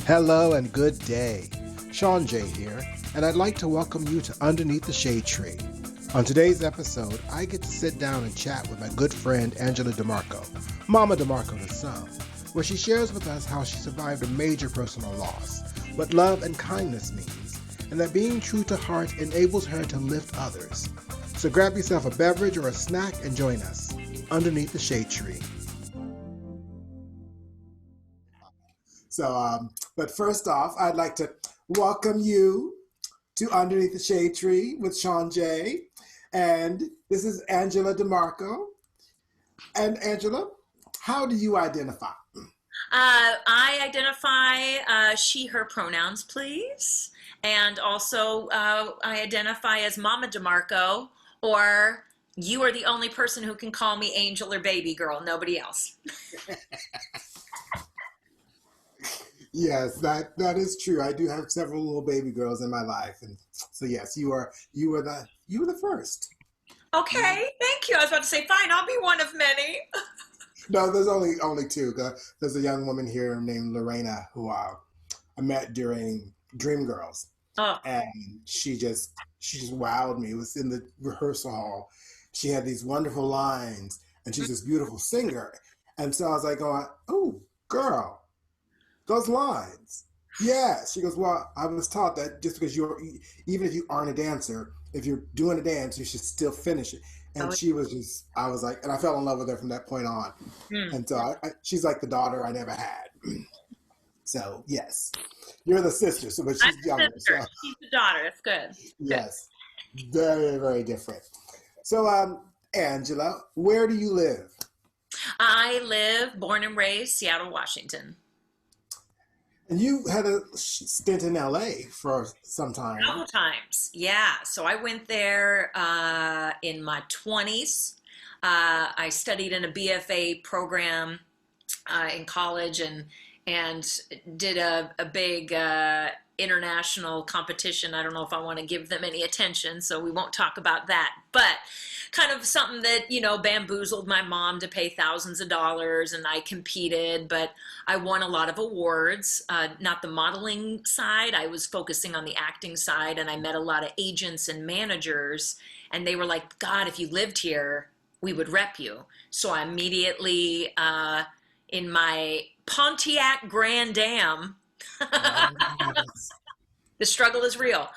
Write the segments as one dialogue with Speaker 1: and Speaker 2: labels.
Speaker 1: Hello and good day. Sean J here, and I'd like to welcome you to Underneath the Shade Tree. On today's episode, I get to sit down and chat with my good friend Angela DeMarco, Mama DeMarco to some, where she shares with us how she survived a major personal loss, what love and kindness means, and that being true to heart enables her to lift others. So grab yourself a beverage or a snack and join us underneath the shade tree. But first off, I'd like to welcome you to Underneath the Shade Tree with Sean J. And this is Angela DeMarco. And Angela, how do you identify?
Speaker 2: I identify she, her pronouns, please. And also, I identify as Mama DeMarco, or you are the only person who can call me Angel or Baby Girl, nobody else.
Speaker 1: Yes, that is true. I do have several little baby girls in my life, and so yes, you were the first.
Speaker 2: Okay, thank you. I was about to say, fine, I'll be one of many.
Speaker 1: No, there's only two. There's a young woman here named Lorena who I met during Dreamgirls,
Speaker 2: Oh,
Speaker 1: and she just wowed me. It was in the rehearsal hall. She had these wonderful lines, and she's this beautiful singer. And so I was like, going, "Oh, girl, those lines." Yeah. She goes, "Well, I was taught that just because even if you aren't a dancer, if you're doing a dance, you should still finish it." And
Speaker 2: oh,
Speaker 1: she was just, I was like, and I fell in love with her from that point on.
Speaker 2: hmm.
Speaker 1: And so she's like the daughter I never had. So yes, you're the sister, so but
Speaker 2: I'm
Speaker 1: she's
Speaker 2: the
Speaker 1: younger. So
Speaker 2: sister. She's the daughter. That's good. Good.
Speaker 1: yes, very very different. So Angela, where do you live?
Speaker 2: I live, born and raised, Seattle, Washington.
Speaker 1: And you had a stint in LA for some time.
Speaker 2: Couple times, yeah. So I went there in my 20s. I studied in a BFA program in college and did a big international competition. I don't know if I want to give them any attention, so we won't talk about that. But kind of something that, bamboozled my mom to pay thousands of dollars, and I competed, but I won a lot of awards. Not the modeling side, I was focusing on the acting side, and I met a lot of agents and managers, and they were like, God, if you lived here, we would rep you. So I immediately, in my Pontiac Grand Am,
Speaker 1: Nice.
Speaker 2: the struggle is real.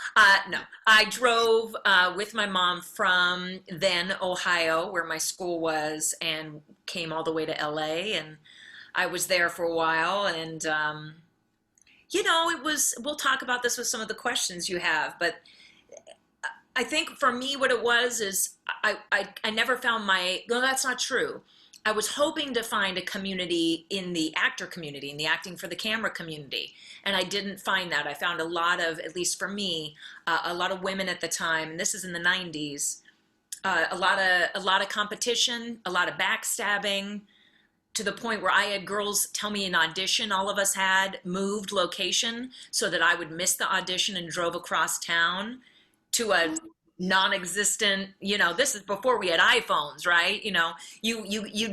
Speaker 2: No, I drove with my mom from then Ohio, where my school was, and came all the way to LA. And I was there for a while. And, it was, we'll talk about this with some of the questions you have. But I think for me, what it was is I never found no, that's not true. I was hoping to find a community in the actor community, in the acting for the camera community, and I didn't find that. I found a lot of, at least for me, a lot of women at the time, and this is in the '90s, a lot of competition, a lot of backstabbing, to the point where I had girls tell me an audition all of us had moved location so that I would miss the audition and drove across town to a non-existent, this is before we had iPhones, right? You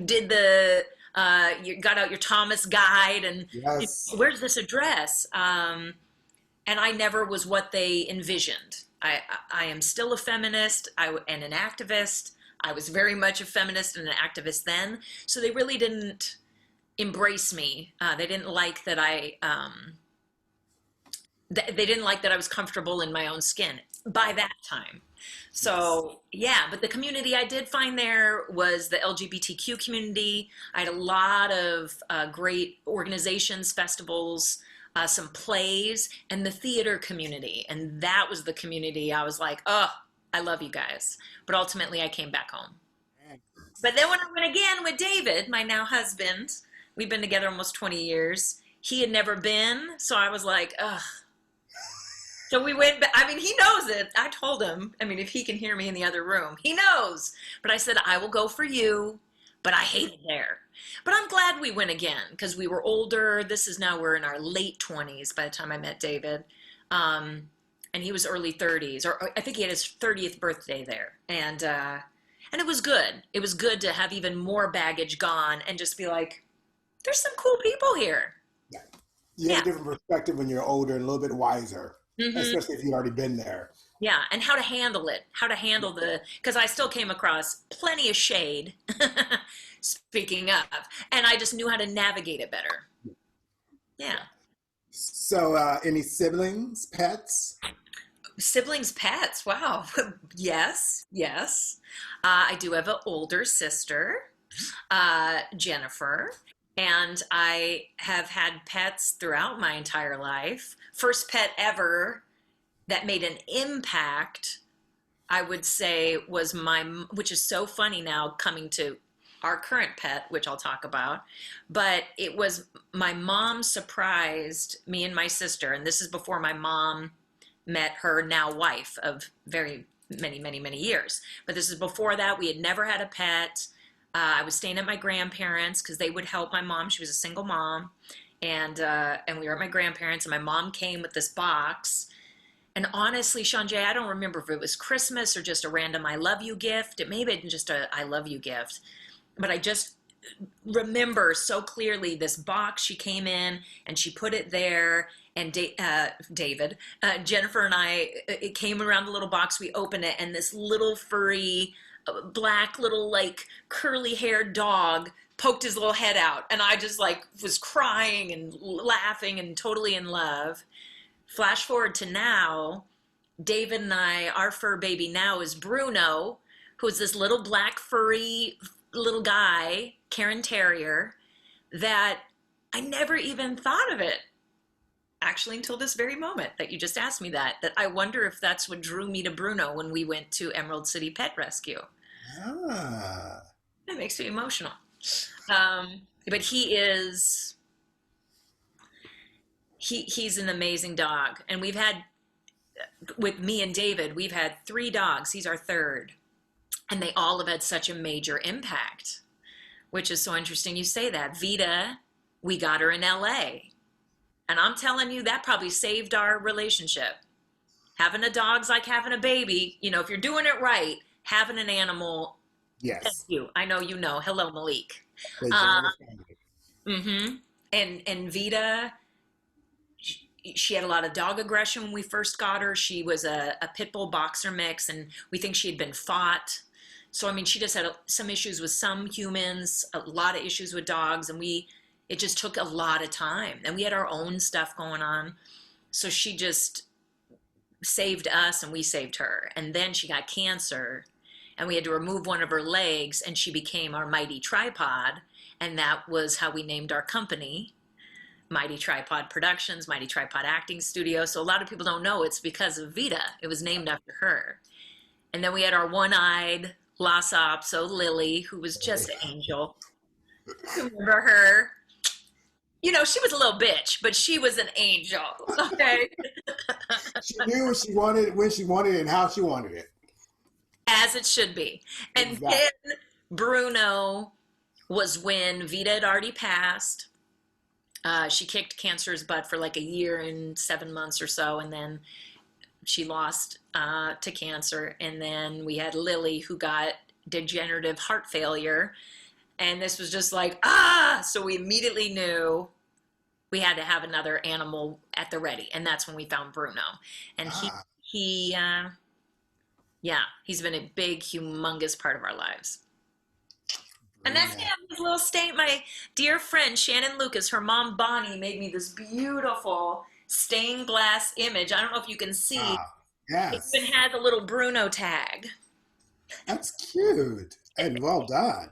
Speaker 2: did you got out your Thomas guide and
Speaker 1: Yes.
Speaker 2: where's this address? And I never was what they envisioned. I am still a feminist and an activist. I was very much a feminist and an activist then. So they really didn't embrace me. They didn't like that they didn't like that I was comfortable in my own skin by that time.
Speaker 1: Yes.
Speaker 2: So, yeah, but the community I did find there was the LGBTQ community. I had a lot of great organizations, festivals, some plays, and the theater community. And that was the community I was like, oh, I love you guys. But ultimately, I came back home. But then when I went again with David, my now husband, we've been together almost 20 years. He had never been, so I was like, ugh. So we went, I mean, he knows it. I told him, I mean, if he can hear me in the other room, he knows. But I said, I will go for you, but I hate it there. But I'm glad we went again because we were older. This is now, we're in our late 20s by the time I met David. And he was early 30s, or I think he had his 30th birthday there. And it was good. It was good to have even more baggage gone and just be like, there's some cool people here.
Speaker 1: Yeah. You have
Speaker 2: Yeah.
Speaker 1: a different perspective when you're older and a little bit wiser,
Speaker 2: Hmm.
Speaker 1: especially if you've already been there.
Speaker 2: Yeah, and how to handle it, how to handle because I still came across plenty of shade, speaking of, and I just knew how to navigate it better. Yeah.
Speaker 1: So, any siblings, pets?
Speaker 2: Siblings, pets, wow. Yes, yes. I do have an older sister, Jennifer, and I have had pets throughout my entire life. First pet ever that made an impact, I would say, was which is so funny now coming to our current pet, which I'll talk about. But it was my mom surprised me and my sister, and this is before my mom met her now wife of very many, many, many years. But this is before that. We had never had a pet. I was staying at my grandparents because they would help my mom. She was a single mom, and we were at my grandparents. And my mom came with this box, and honestly, Sean Jay, I don't remember if it was Christmas or just a random I love you gift. It may have been just a I love you gift. But I just remember so clearly this box. She came in and she put it there. And David, Jennifer and I, it came around the little box. We opened it, and this little furry, black, little like curly haired dog poked his little head out. And I just like was crying and laughing and totally in love. Flash forward to now, David and I, our fur baby now is Bruno, who's this little black furry little guy, Karen Terrier, that I never even thought of it actually until this very moment that you just asked me that I wonder if that's what drew me to Bruno when we went to Emerald City Pet Rescue.
Speaker 1: Ah,
Speaker 2: It makes me emotional. But he's an amazing dog, and we've had with me and David, we've had three dogs. He's our third, and they all have had such a major impact, which is so interesting you say that. Vita, we got her in LA, and I'm telling you, that probably saved our relationship. Having a dog's like having a baby. You know, if you're doing it right, having an animal. Thank
Speaker 1: yes.
Speaker 2: you. I know you know. Hello, Malik.
Speaker 1: They join
Speaker 2: Uh,
Speaker 1: the family.
Speaker 2: mm-hmm. And Vita, she had a lot of dog aggression when we first got her. She was a pit bull boxer mix, and we think she had been fought. So I mean, she just had some issues with some humans, a lot of issues with dogs, and it just took a lot of time. And we had our own stuff going on, so she just saved us, and we saved her. And then she got cancer, and we had to remove one of her legs, and she became our Mighty Tripod, and that was how we named our company. Mighty Tripod Productions, Mighty Tripod Acting Studio. So a lot of people don't know it's because of Vita. It was named after her. And then we had our one-eyed Lhasa Apso, Lily, who was just an angel. Remember her? You know, she was a little bitch, but she was an angel. Okay.
Speaker 1: She knew what she wanted, when she wanted it, and how she wanted it.
Speaker 2: As it should be. And
Speaker 1: Exactly.
Speaker 2: then Bruno was when Vita had already passed. She kicked cancer's butt for like a year and 7 months or so, and then she lost to cancer. And then we had Lily, who got degenerative heart failure. And this was just like, so we immediately knew we had to have another animal at the ready. And that's when we found Bruno. And
Speaker 1: Ah,
Speaker 2: yeah, he's been a big, humongous part of our lives. And that's
Speaker 1: Bruno.
Speaker 2: him, his little stain. My dear friend Shannon Lucas, her mom Bonnie made me this beautiful stained glass image. I don't know if you can see.
Speaker 1: Ah,
Speaker 2: It
Speaker 1: yes.
Speaker 2: even has a little Bruno tag.
Speaker 1: That's cute and well done.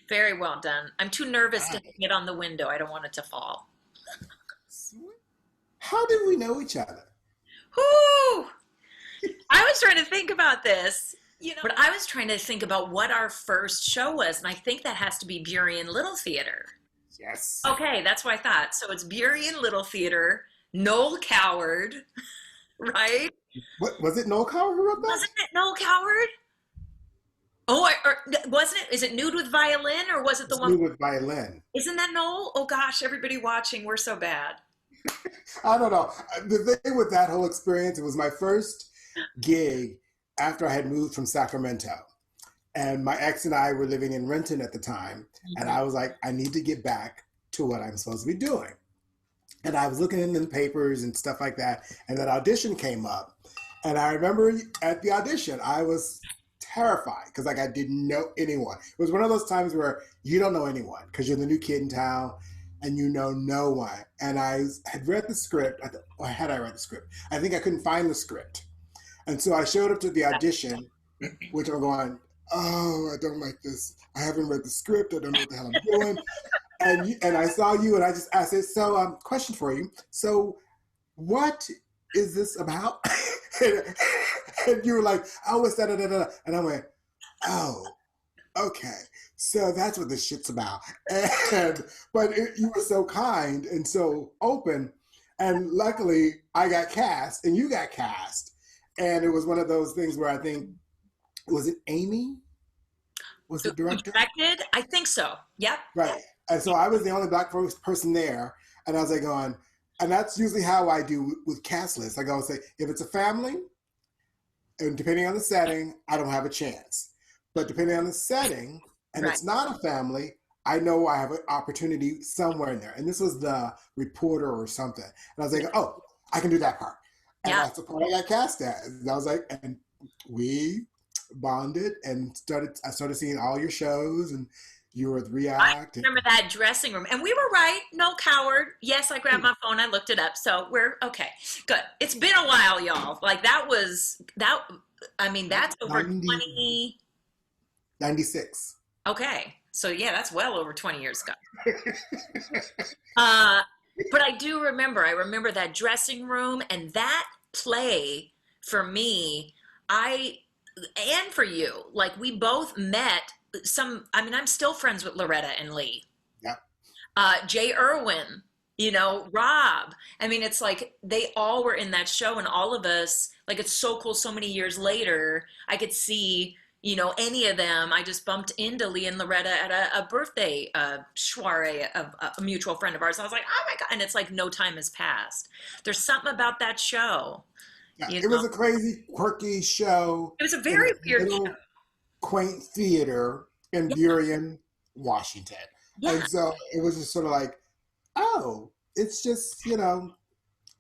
Speaker 2: Very well done. I'm too nervous to
Speaker 1: Ah,
Speaker 2: hang it on the window. I don't want it to fall.
Speaker 1: how did we know each other?
Speaker 2: Whoo! I was trying to think about this. But I was trying to think about what our first show was, and I think that has to be Burien Little Theater.
Speaker 1: Yes.
Speaker 2: Okay, that's what I thought. So it's Burien Little Theater, Noel Coward, right?
Speaker 1: What was it? Noel Coward who wrote that?
Speaker 2: Wasn't it Noel Coward? Oh, or wasn't it? Is it Nude with Violin, or was it the
Speaker 1: It's
Speaker 2: one?
Speaker 1: me with violin.
Speaker 2: Isn't that Noel? Oh gosh, everybody watching, we're so bad.
Speaker 1: I don't know. The thing with that whole experience, it was my first gig after I had moved from Sacramento. And my ex and I were living in Renton at the time. And
Speaker 2: Mhm.
Speaker 1: I was like, I need to get back to what I'm supposed to be doing. And I was looking in the papers and stuff like that, and that audition came up. And I remember at the audition, I was terrified because like I didn't know anyone. It was one of those times where you don't know anyone because you're the new kid in town and you know no one. And I had read the script, or had I read the script? I think I couldn't find the script. And so I showed up to the audition, which I'm going, oh, I don't like this. I haven't read the script. I don't know what the hell I'm doing. And I saw you, and I said, so question for you. So what is this about? and you were like, oh, it's da da da da. And I went, oh, okay. So that's what this shit's about. You were so kind and so open. And luckily, I got cast, and you got cast. And it was one of those things where I think, was it Amy? Was the director?
Speaker 2: Directed? I think so. Yep.
Speaker 1: Right. And so I was the only Black person there. And I was like going, and that's usually how I do with cast lists. I go and say, if it's a family, and depending on the setting, I don't have a chance. But depending on the setting, and it's not a family, I know I have an opportunity somewhere in there. And this was the reporter or something. And I was like, oh, I can do that part. And that's the part I got cast at. And I was like, and we bonded and I started seeing all your shows, and you were with React.
Speaker 2: I remember that dressing room. And we were right. No coward. Yes, I grabbed my phone. I looked it up. So we're okay. Good. It's been a while, y'all. Like that's over 20.
Speaker 1: 96.
Speaker 2: Okay. So yeah, that's well over 20 years ago. But I remember that dressing room, and that play for me, and for you, like we both met I'm still friends with Loretta and Lee.
Speaker 1: Yeah.
Speaker 2: Jay Irwin, Rob. I mean, it's like they all were in that show, and all of us, like, it's so cool. So many years later, I could see, any of them. I just bumped into Lee and Loretta at a birthday soiree of a mutual friend of ours. I was like, oh my God. And it's like no time has passed. There's something about that show.
Speaker 1: Yeah, it was a crazy, quirky show.
Speaker 2: It was a very weird show.
Speaker 1: Quaint theater in Burien, Washington. Yeah. And so it was just sort of like, oh, it's just, I don't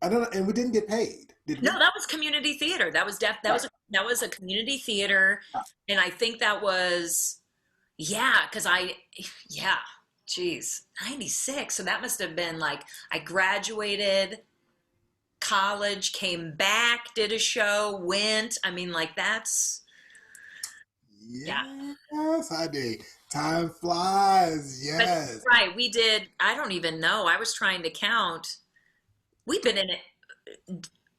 Speaker 1: know, and we didn't get paid. Did we?
Speaker 2: No, that was community theater. That was that was a community theater. And I think that was, geez, 96. So that must have been like, I graduated college, came back, did a show, went. I mean, like that's,
Speaker 1: Yes, I did. Time flies. Yes.
Speaker 2: But, right. We did. I don't even know. I was trying to count. We've been in it.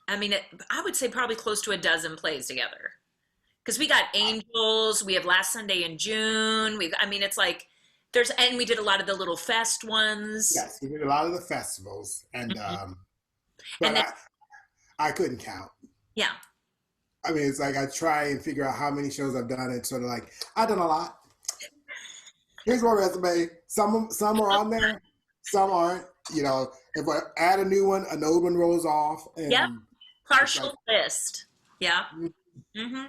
Speaker 2: I mean, I would say probably close to a dozen plays together. Because we got Angels. We have Last Sunday in June. It's like and we did a lot of the little fest ones.
Speaker 1: Yes, we did a lot of the festivals. And, but then, I couldn't count.
Speaker 2: Yeah.
Speaker 1: I mean, it's like I try and figure out how many shows I've done. It's sort of like, I've done a lot. Here's my resume. Some are on there, some aren't. If I add a new one, an old one rolls off. And
Speaker 2: yep. Partial list. Yeah. Mm-hmm.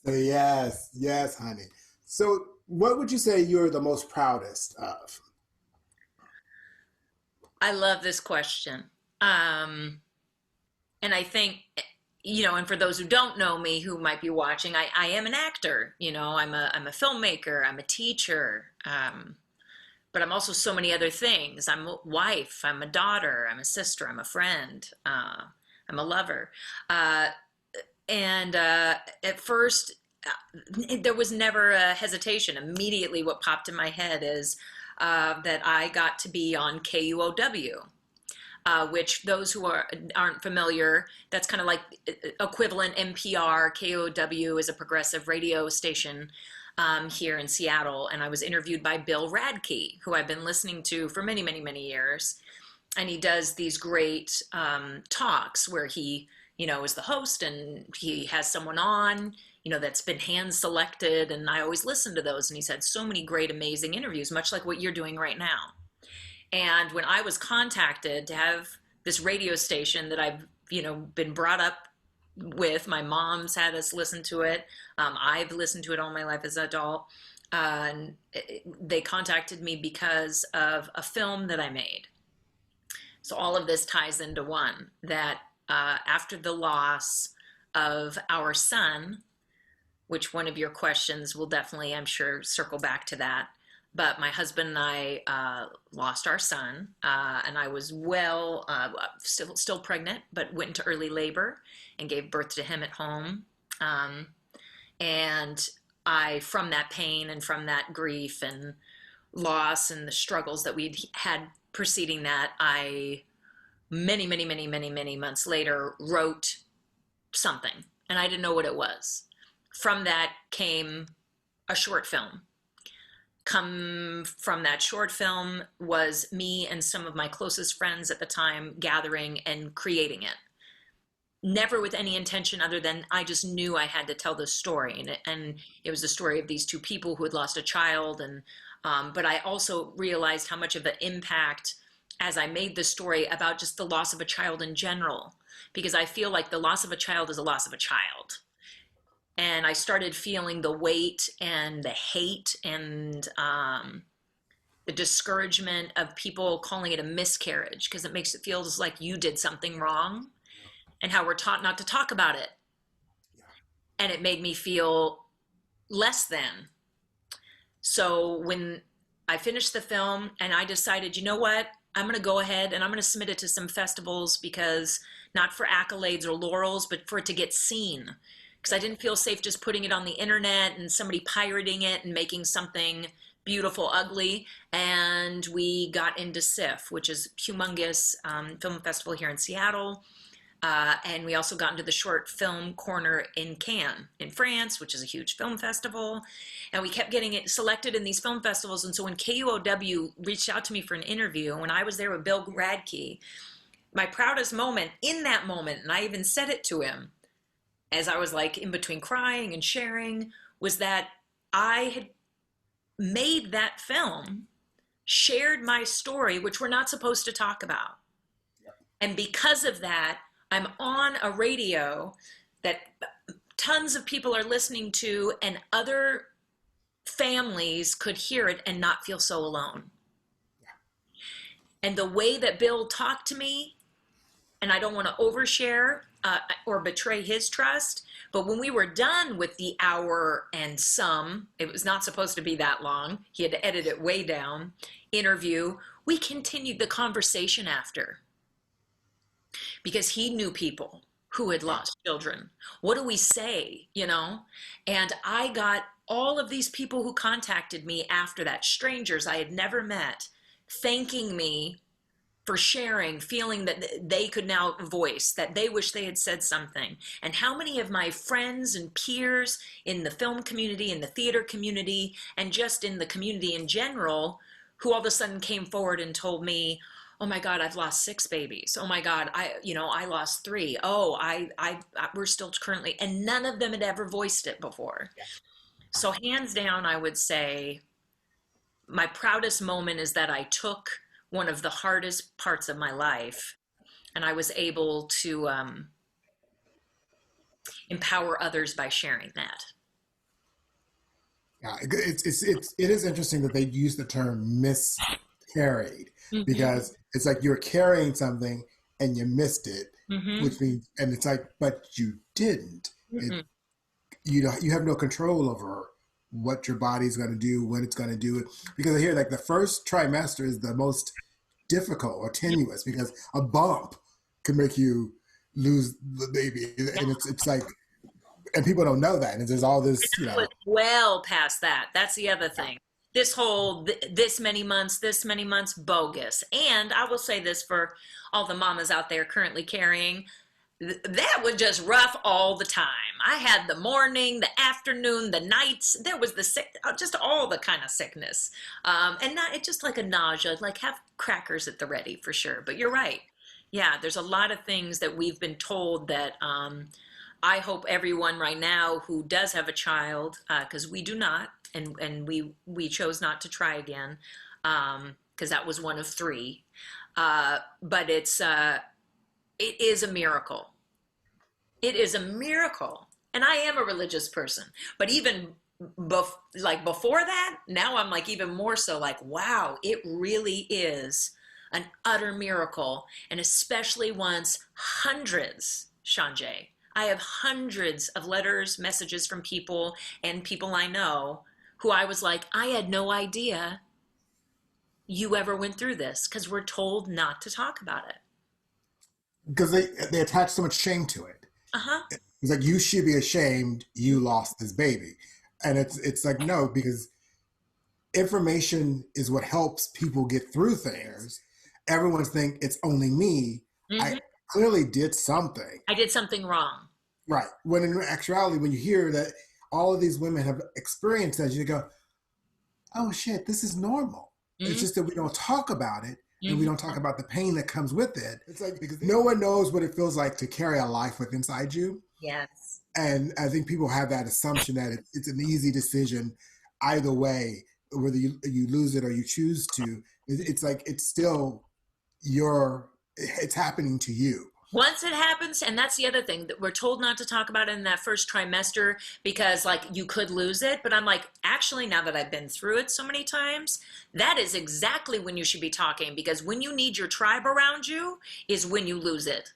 Speaker 1: So yes, honey. So what would you say you're the most proudest of?
Speaker 2: I love this question. And I think, and for those who don't know me, who might be watching, I am an actor. I'm a filmmaker. I'm a teacher. But I'm also so many other things. I'm a wife. I'm a daughter. I'm a sister. I'm a friend. I'm a lover. And at first, there was never a hesitation. Immediately, what popped in my head is that I got to be on KUOW. Which those who aren't familiar, that's kind of like equivalent NPR. KOW is a progressive radio station here in Seattle. And I was interviewed by Bill Radke, who I've been listening to for many, many, many years. And he does these great talks where he, is the host, and he has someone on, that's been hand selected. And I always listen to those. And he's had so many great, amazing interviews, much like what you're doing right now. And when I was contacted to have this radio station that I've, been brought up with, my mom's had us listen to it. I've listened to it all my life as an adult. And they contacted me because of a film that I made. So all of this ties into one that after the loss of our son, which one of your questions will definitely, I'm sure, circle back to that. But my husband and I lost our son, and I was still pregnant, but went into early labor and gave birth to him at home. And from that pain and from that grief and loss and the struggles that we'd had preceding that, I many months later wrote something, and I didn't know what it was. From that came a short film. Come from that short film was me and some of my closest friends at the time gathering and creating it. Never with any intention other than I just knew I had to tell this story, and it was the story of these two people who had lost a child, and but I also realized how much of an impact as I made the story about just the loss of a child in general, because I feel like the loss of a child is a loss of a child. And I started feeling the weight and the hate and the discouragement of people calling it a miscarriage because it makes it feel like you did something wrong, and how we're taught not to talk about it. And it made me feel less than. So when I finished the film and I decided, you know what, I'm going to go ahead and I'm going to submit it to some festivals, because not for accolades or laurels, but for it to get seen. Because I didn't feel safe just putting it on the internet and somebody pirating it and making something beautiful ugly. And we got into SIFF, which is humongous film festival here in Seattle. And we also got into the short film corner in Cannes in France, which is a huge film festival. And we kept getting it selected in these film festivals. And so when KUOW reached out to me for an interview, when I was there with Bill Radke, my proudest moment in that moment, and I even said it to him as I was like in between crying and sharing, was that I had made that film, shared my story, which we're not supposed to talk about. And because of that, I'm on a radio that tons of people are listening to, and other families could hear it and not feel so alone. And the way that Bill talked to me, and I don't want to overshare or betray his trust, but when we were done with the hour and some, it was not supposed to be that long, he had to edit it way down, interview, we continued the conversation after. Because he knew people who had lost children. What do we say, you know? And I got all of these people who contacted me after that, strangers I had never met, thanking me for sharing, feeling that they could now voice, that they wish they had said something. And how many of my friends and peers in the film community, in the theater community, and just in the community in general, who all of a sudden came forward and told me, oh my God, I've lost 6 babies. Oh my God, I lost 3. Oh, we're still currently, and none of them had ever voiced it before. Yeah. So hands down, I would say my proudest moment is that I took one of the hardest parts of my life and I was able to empower others by sharing that.
Speaker 1: Yeah, it is interesting that they use the term miscarried, because it's like you're carrying something and you missed it, which means, and it's like, but you didn't. You have no control over what your body's going to do, when it's going to do it. Because I hear like the first trimester is the most difficult or tenuous, because a bump can make you lose the baby. And it's like, and people don't know that. And there's all this,
Speaker 2: well past that. That's the other thing. This whole, this many months, bogus. And I will say this for all the mamas out there currently carrying, that was just rough all the time. I had the morning, the afternoon, the nights. There was the sick, just all the kind of sickness. And not, it's just like a nausea, like have crackers at the ready for sure. But you're right. Yeah, there's a lot of things that we've been told that I hope everyone right now who does have a child, because we do not, and we chose not to try again, because that was one of 3. But it is a miracle. It is a miracle. And I am a religious person. But even before that, now I'm like even more so like, wow, it really is an utter miracle. And especially once hundreds, Shanjay, I have hundreds of letters, messages from people and people I know who I was like, I had no idea you ever went through this because we're told not to talk about it.
Speaker 1: Because they attach so much shame to it.
Speaker 2: Uh-huh.
Speaker 1: It's like, you should be ashamed you lost this baby. And it's like, no, because information is what helps people get through things. Everyone think it's only me. I clearly did something.
Speaker 2: I did something wrong.
Speaker 1: Right. When in actuality, when you hear that all of these women have experienced that, you go, oh shit, this is normal. It's just that we don't talk about it, and we don't talk about the pain that comes with it. It's like, because no one knows what it feels like to carry a life with inside you.
Speaker 2: Yes.
Speaker 1: And I think people have that assumption that it's an easy decision either way, whether you lose it or you choose to. It's like, it's still it's happening to you.
Speaker 2: Once it happens, and that's the other thing, that we're told not to talk about it in that first trimester because like you could lose it. But I'm like, actually, now that I've been through it so many times, that is exactly when you should be talking, because when you need your tribe around you is when you lose it.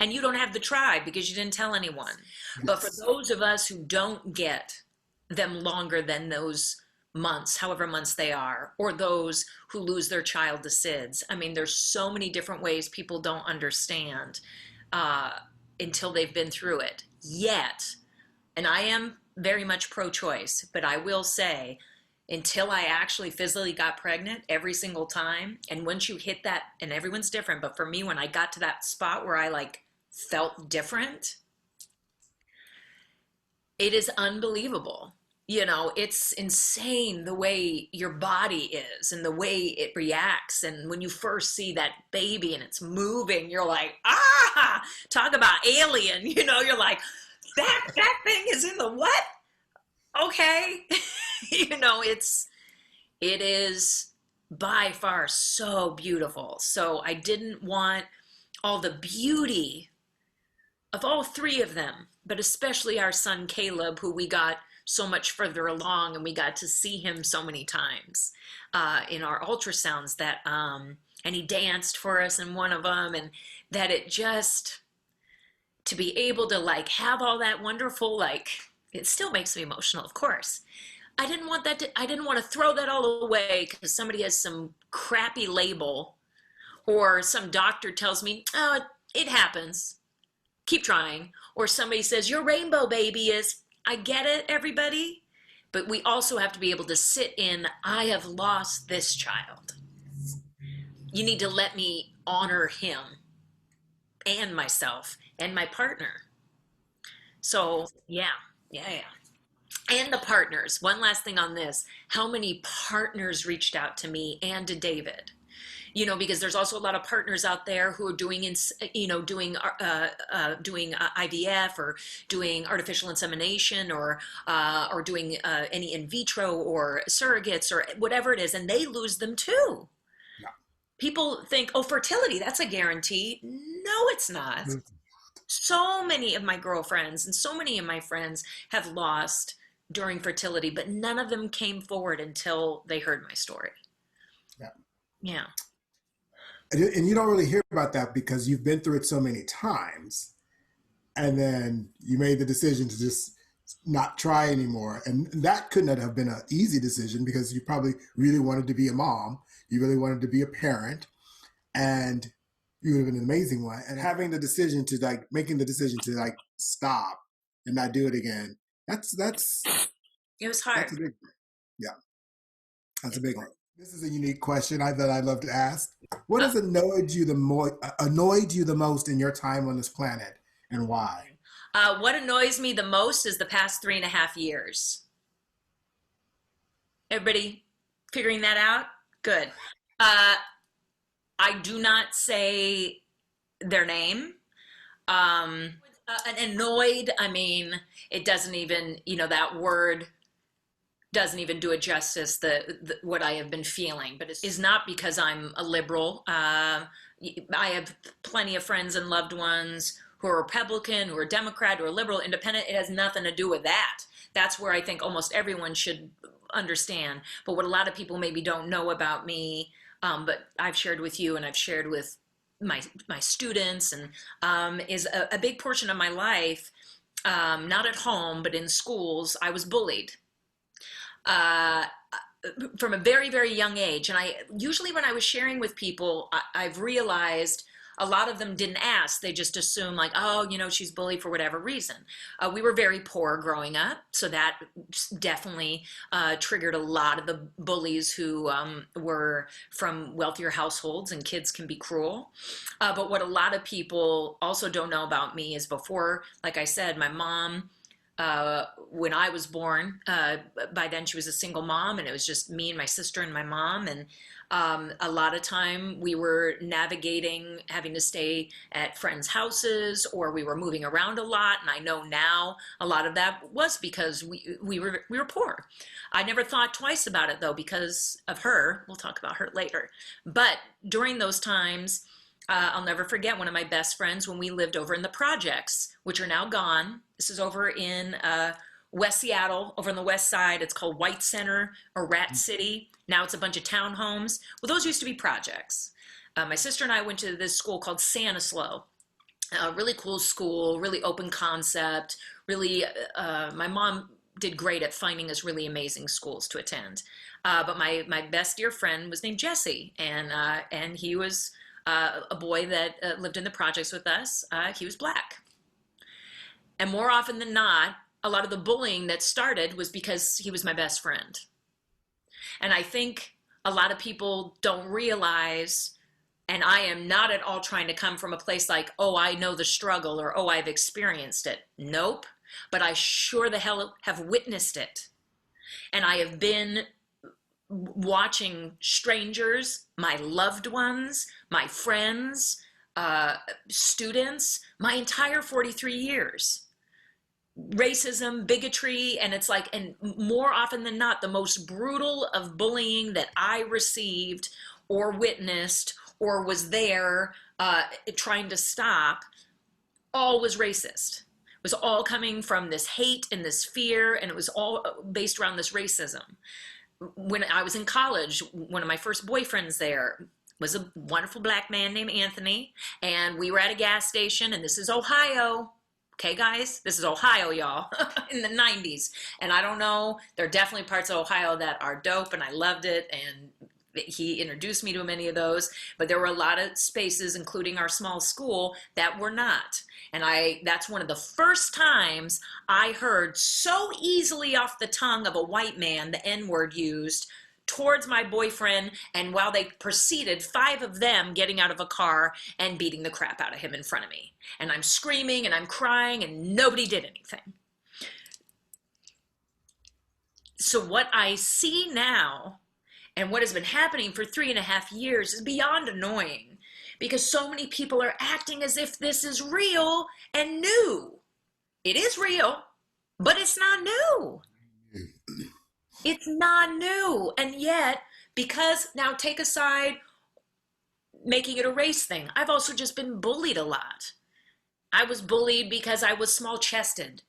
Speaker 2: And you don't have the tribe because you didn't tell anyone. Yes. But for those of us who don't get them longer than those months, however months they are, or those who lose their child to SIDS. I mean, there's so many different ways people don't understand until they've been through it. Yet, and I am very much pro-choice, but I will say, until I actually physically got pregnant every single time, and once you hit that, and everyone's different, but for me, when I got to that spot where I like felt different, it is unbelievable. You know, it's insane the way your body is and the way it reacts. And when you first see that baby and it's moving, you're like, ah, talk about alien. You know, you're like, that thing is in the what? Okay. You know, it is by far so beautiful. So I didn't want all the beauty of all three of them, but especially our son Caleb, who we got so much further along, and we got to see him so many times in our ultrasounds, that and he danced for us in one of them, and that it just, to be able to like have all that wonderful, like, it still makes me emotional, of course. I didn't want to throw that all away because somebody has some crappy label, or some doctor tells me, oh, it happens, keep trying, or somebody says your rainbow baby is. I get it, everybody, but we also have to be able to sit in, I have lost this child. You need to let me honor him and myself and my partner. So, yeah. And the partners. One last thing on this. How many partners reached out to me and to David? You know, because there's also a lot of partners out there who are doing IVF, or doing artificial insemination, or doing any in vitro or surrogates or whatever it is, and they lose them too. Yeah. People think, oh, fertility, that's a guarantee. No, it's not. So many of my girlfriends and so many of my friends have lost during fertility, but none of them came forward until they heard my story. Yeah. Yeah.
Speaker 1: And you don't really hear about that because you've been through it so many times, and then you made the decision to just not try anymore. And that couldn't have been an easy decision because you probably really wanted to be a mom. You really wanted to be a parent, and you would have been an amazing one. And having the decision to making the decision to stop and not do it again, that's
Speaker 2: it was hard.
Speaker 1: That's a big, yeah, that's a big one. This is a unique question that I love to ask. What has annoyed you the most in your time on this planet, and why?
Speaker 2: What annoys me the most is the past 3.5 years. Everybody figuring that out? Good. I do not say their name. Annoyed, I mean, it doesn't even, that word doesn't even do it justice, what I have been feeling. But it's not because I'm a liberal. I have plenty of friends and loved ones who are Republican, who are Democrat, who are liberal, independent. It has nothing to do with that. That's where I think almost everyone should understand. But what a lot of people maybe don't know about me, but I've shared with you and I've shared with my students, and is a big portion of my life, not at home, but in schools. I was bullied. Uh, from a very, very young age. And I usually, when I was sharing with people, I've realized a lot of them didn't ask. They just assume, like, oh, she's bullied for whatever reason. We were very poor growing up, so that definitely triggered a lot of the bullies who were from wealthier households, and kids can be cruel. But what a lot of people also don't know about me is, before, like I said, my mom, when I was born, by then she was a single mom, and it was just me and my sister and my mom. And a lot of time we were navigating having to stay at friends' houses, or we were moving around a lot. And I know now a lot of that was because we were poor. I never thought twice about it, though, because of her. We'll talk about her later. But during those times, I'll never forget one of my best friends when we lived over in the projects, which are now gone. This is over in West Seattle, over on the west side. It's called White Center or Rat City. Now it's a bunch of townhomes. Well, those used to be projects. My sister and I went to this school called Sanislo. A really cool school, really open concept. Really, my mom did great at finding us really amazing schools to attend. But my best dear friend was named Jesse, and he was a boy that lived in the projects with us. He was black. And more often than not, a lot of the bullying that started was because he was my best friend. And I think a lot of people don't realize, and I am not at all trying to come from a place like, oh, I know the struggle, or oh, I've experienced it. Nope. But I sure the hell have witnessed it. And I have been watching strangers, my loved ones, my friends, students, my entire 43 years. Racism, bigotry, and it's like, and more often than not, the most brutal of bullying that I received or witnessed or was there trying to stop, all was racist. It was all coming from this hate and this fear, and it was all based around this racism. When I was in college, one of my first boyfriends there was a wonderful black man named Anthony, and we were at a gas station, and this is Ohio. Okay, guys, this is Ohio, y'all, in the 90s. And I don't know, there are definitely parts of Ohio that are dope, and I loved it, and he introduced me to many of those, but there were a lot of spaces, including our small school, that were not. And that's one of the first times I heard so easily off the tongue of a white man the N-word used towards my boyfriend, and while they proceeded, 5 of them getting out of a car and beating the crap out of him in front of me. And I'm screaming and I'm crying, and nobody did anything. So what I see now, and what has been happening for 3.5 years, is beyond annoying, because so many people are acting as if this is real and new. It is real, but it's not new. It's not new. And yet, because, now take aside making it a race thing, I've also just been bullied a lot. I was bullied because I was small chested.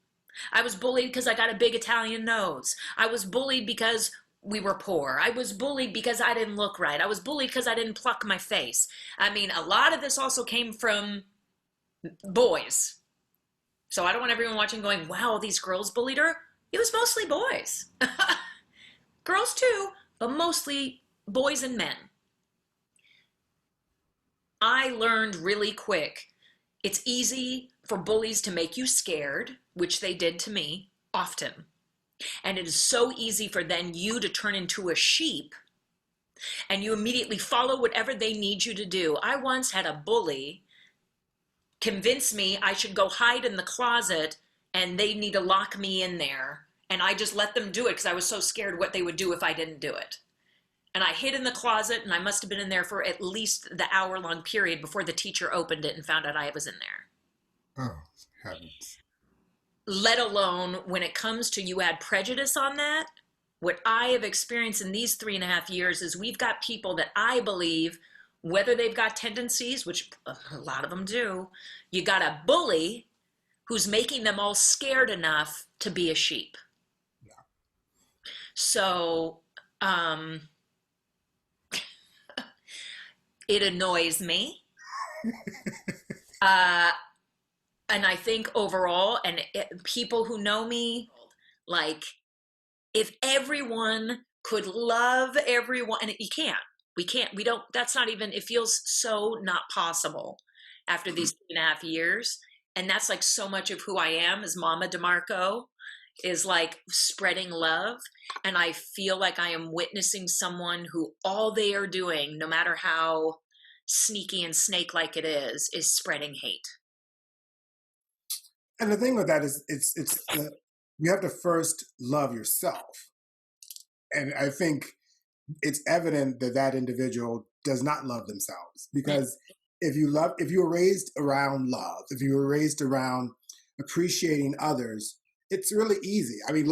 Speaker 2: I was bullied because I got a big Italian nose. I was bullied because we were poor. I was bullied because I didn't look right. I was bullied because I didn't pluck my face. I mean, a lot of this also came from boys. So I don't want everyone watching going, wow, these girls bullied her. It was mostly boys. Girls too, but mostly boys and men. I learned really quick, it's easy for bullies to make you scared, which they did to me often. And it is so easy for then you to turn into a sheep, and you immediately follow whatever they need you to do. I once had a bully convince me I should go hide in the closet and they need to lock me in there. And I just let them do it because I was so scared what they would do if I didn't do it. And I hid in the closet, and I must have been in there for at least the hour-long period before the teacher opened it and found out I was in there.
Speaker 3: Oh, heavens.
Speaker 2: Let alone when it comes to you add prejudice on that, what I have experienced in these 3.5 years is we've got people that I believe, whether they've got tendencies, which a lot of them do, you got a bully who's making them all scared enough to be a sheep. So, It annoys me. Uh, and I think overall, people who know me, like, if everyone could love everyone, and you can't, we don't, that's not even, it feels so not possible after these 3.5 years. And that's like so much of who I am as Mama DeMarco, is like spreading love. And I feel like I am witnessing someone who all they are doing, no matter how sneaky and snake like it is spreading hate.
Speaker 1: And the thing with that is, you have to first love yourself, and I think it's evident that that individual does not love themselves, because if you were raised around love, if you were raised around appreciating others, it's really easy. I mean,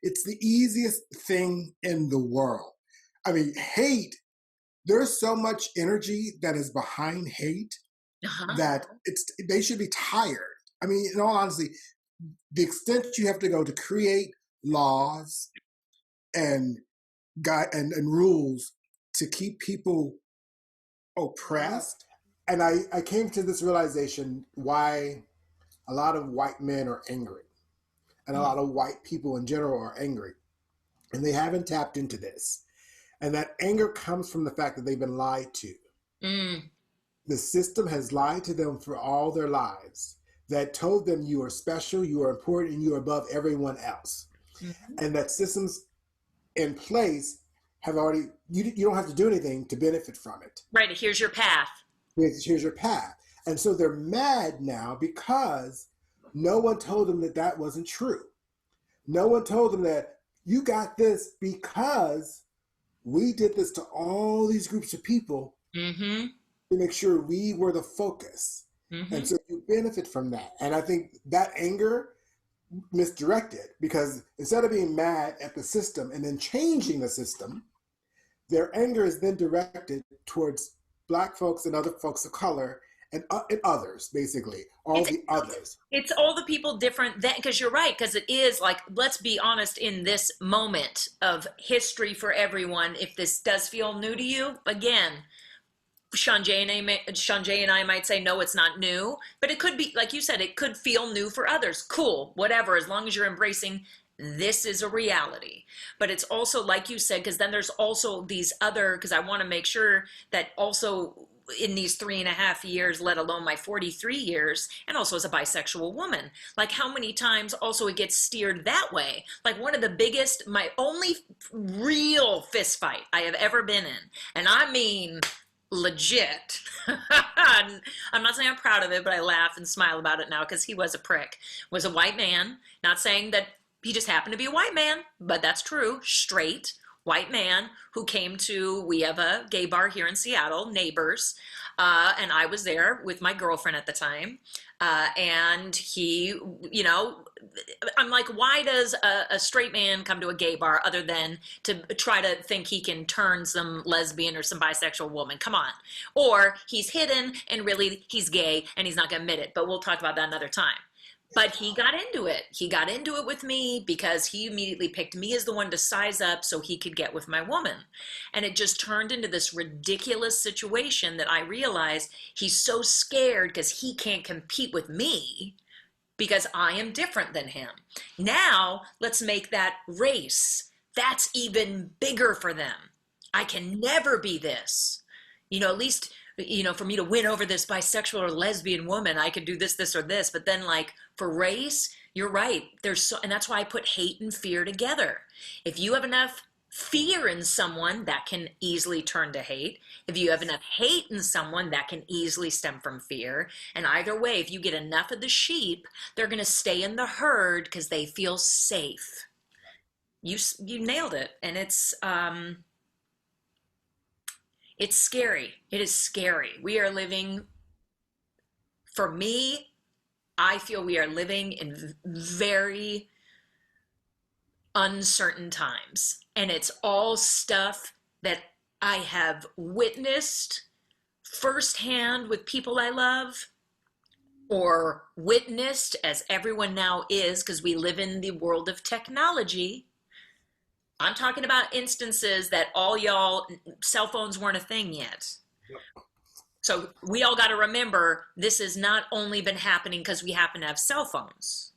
Speaker 1: it's the easiest thing in the world. I mean, hate, there's so much energy that is behind hate that they should be tired. I mean, in all honesty, the extent you have to go to create laws and and rules to keep people oppressed. And I came to this realization why a lot of white men are angry, and a lot of white people in general are angry, and they haven't tapped into this. And that anger comes from the fact that they've been lied to. The system has lied to them for all their lives, that told them you are special, you are important, and you are above everyone else. And that systems in place have already, you don't have to do anything to benefit from it.
Speaker 2: Right, here's your path.
Speaker 1: Here's your path. And so they're mad now because no one told them that that wasn't true. No one told them that you got this because we did this to all these groups of people to make sure we were the focus. And so you benefit from that. And I think that anger misdirected, because instead of being mad at the system and then changing the system, their anger is then directed towards Black folks and other folks of color and others, basically, the others.
Speaker 2: It's all the people different then, because you're right, because it is like, let's be honest, in this moment of history for everyone, if this does feel new to you, again, Sean Jay and I might say, no, it's not new, but it could be, like you said, it could feel new for others. Cool, whatever, as long as you're embracing this is a reality. But it's also, like you said, because then there's also these other, because I want to make sure that also in these 3.5 years, let alone my 43 years, and also as a bisexual woman, like how many times also it gets steered that way. Like one of the biggest, my only real fist fight I have ever been in, and I mean legit. I'm not saying I'm proud of it, but I laugh and smile about it now because he was a prick. Was a white man, not saying that he just happened to be a white man, but that's true, straight white man who came to, we have a gay bar here in Seattle, Neighbors, and I was there with my girlfriend at the time, and he, you know, I'm like, why does a straight man come to a gay bar other than to try to think he can turn some lesbian or some bisexual woman? Come on. Or he's hidden and really he's gay and he's not going to admit it, but we'll talk about that another time. But he got into it. He got into it with me because he immediately picked me as the one to size up so he could get with my woman. And it just turned into this ridiculous situation that I realized he's so scared because he can't compete with me because I am different than him. Now, let's make that race. That's even bigger for them. I can never be this. You know, at least, you know, for me to win over this bisexual or lesbian woman, I could do this, this, or this. But then, like, for race, you're right. And that's why I put hate and fear together. If you have enough fear in someone, that can easily turn to hate. If you have enough hate in someone, that can easily stem from fear. And either way, if you get enough of the sheep, they're going to stay in the herd because they feel safe. You nailed it. And it's scary. It is scary. We are living, for me, I feel we are living in very uncertain times. And it's all stuff that I have witnessed firsthand with people I love, or witnessed, as everyone now is, because we live in the world of technology. I'm talking about instances that all y'all, cell phones weren't a thing yet. So we all got to remember this has not only been happening because we happen to have cell phones.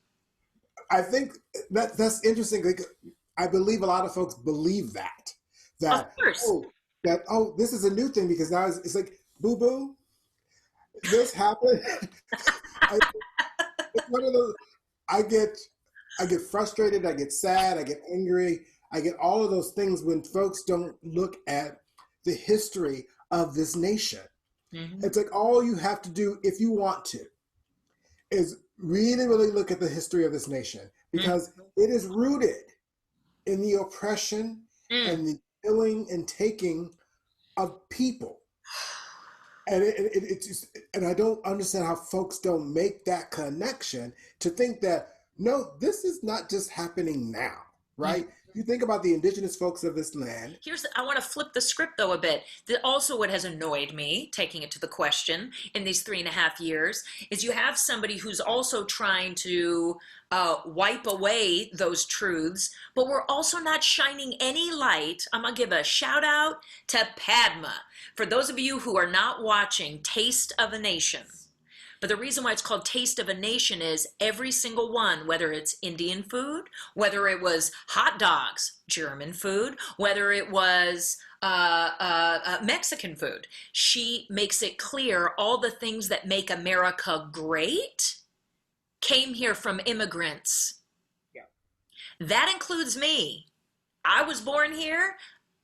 Speaker 1: I think that's interesting. Like, I believe a lot of folks believe
Speaker 2: Of
Speaker 1: that
Speaker 2: course.
Speaker 1: oh this is a new thing because now it's like boo boo this happened. I, it's one of those. I get I get frustrated. I get sad. I get angry. I get all of those things when folks don't look at the history of this nation.
Speaker 2: Hmm.
Speaker 1: It's like all you have to do if you want to is really, really look at the history of this nation because it is rooted in the oppression
Speaker 2: Mm.
Speaker 1: and the killing and taking of people. And it's just, and I don't understand how folks don't make that connection to think that no, this is not just happening now, right? You think about the indigenous folks of this land.
Speaker 2: I want to flip the script though a bit. Also, what has annoyed me, taking it to the question in these 3.5 years, is you have somebody who's also trying to wipe away those truths, but we're also not shining any light. I'm going to give a shout out to Padma. For those of you who are not watching Taste of a Nation, but the reason why it's called Taste of a Nation is every single one, whether it's Indian food, whether it was hot dogs, German food, whether it was Mexican food, she makes it clear all the things that make America great came here from immigrants.
Speaker 1: Yeah.
Speaker 2: That includes me. I was born here.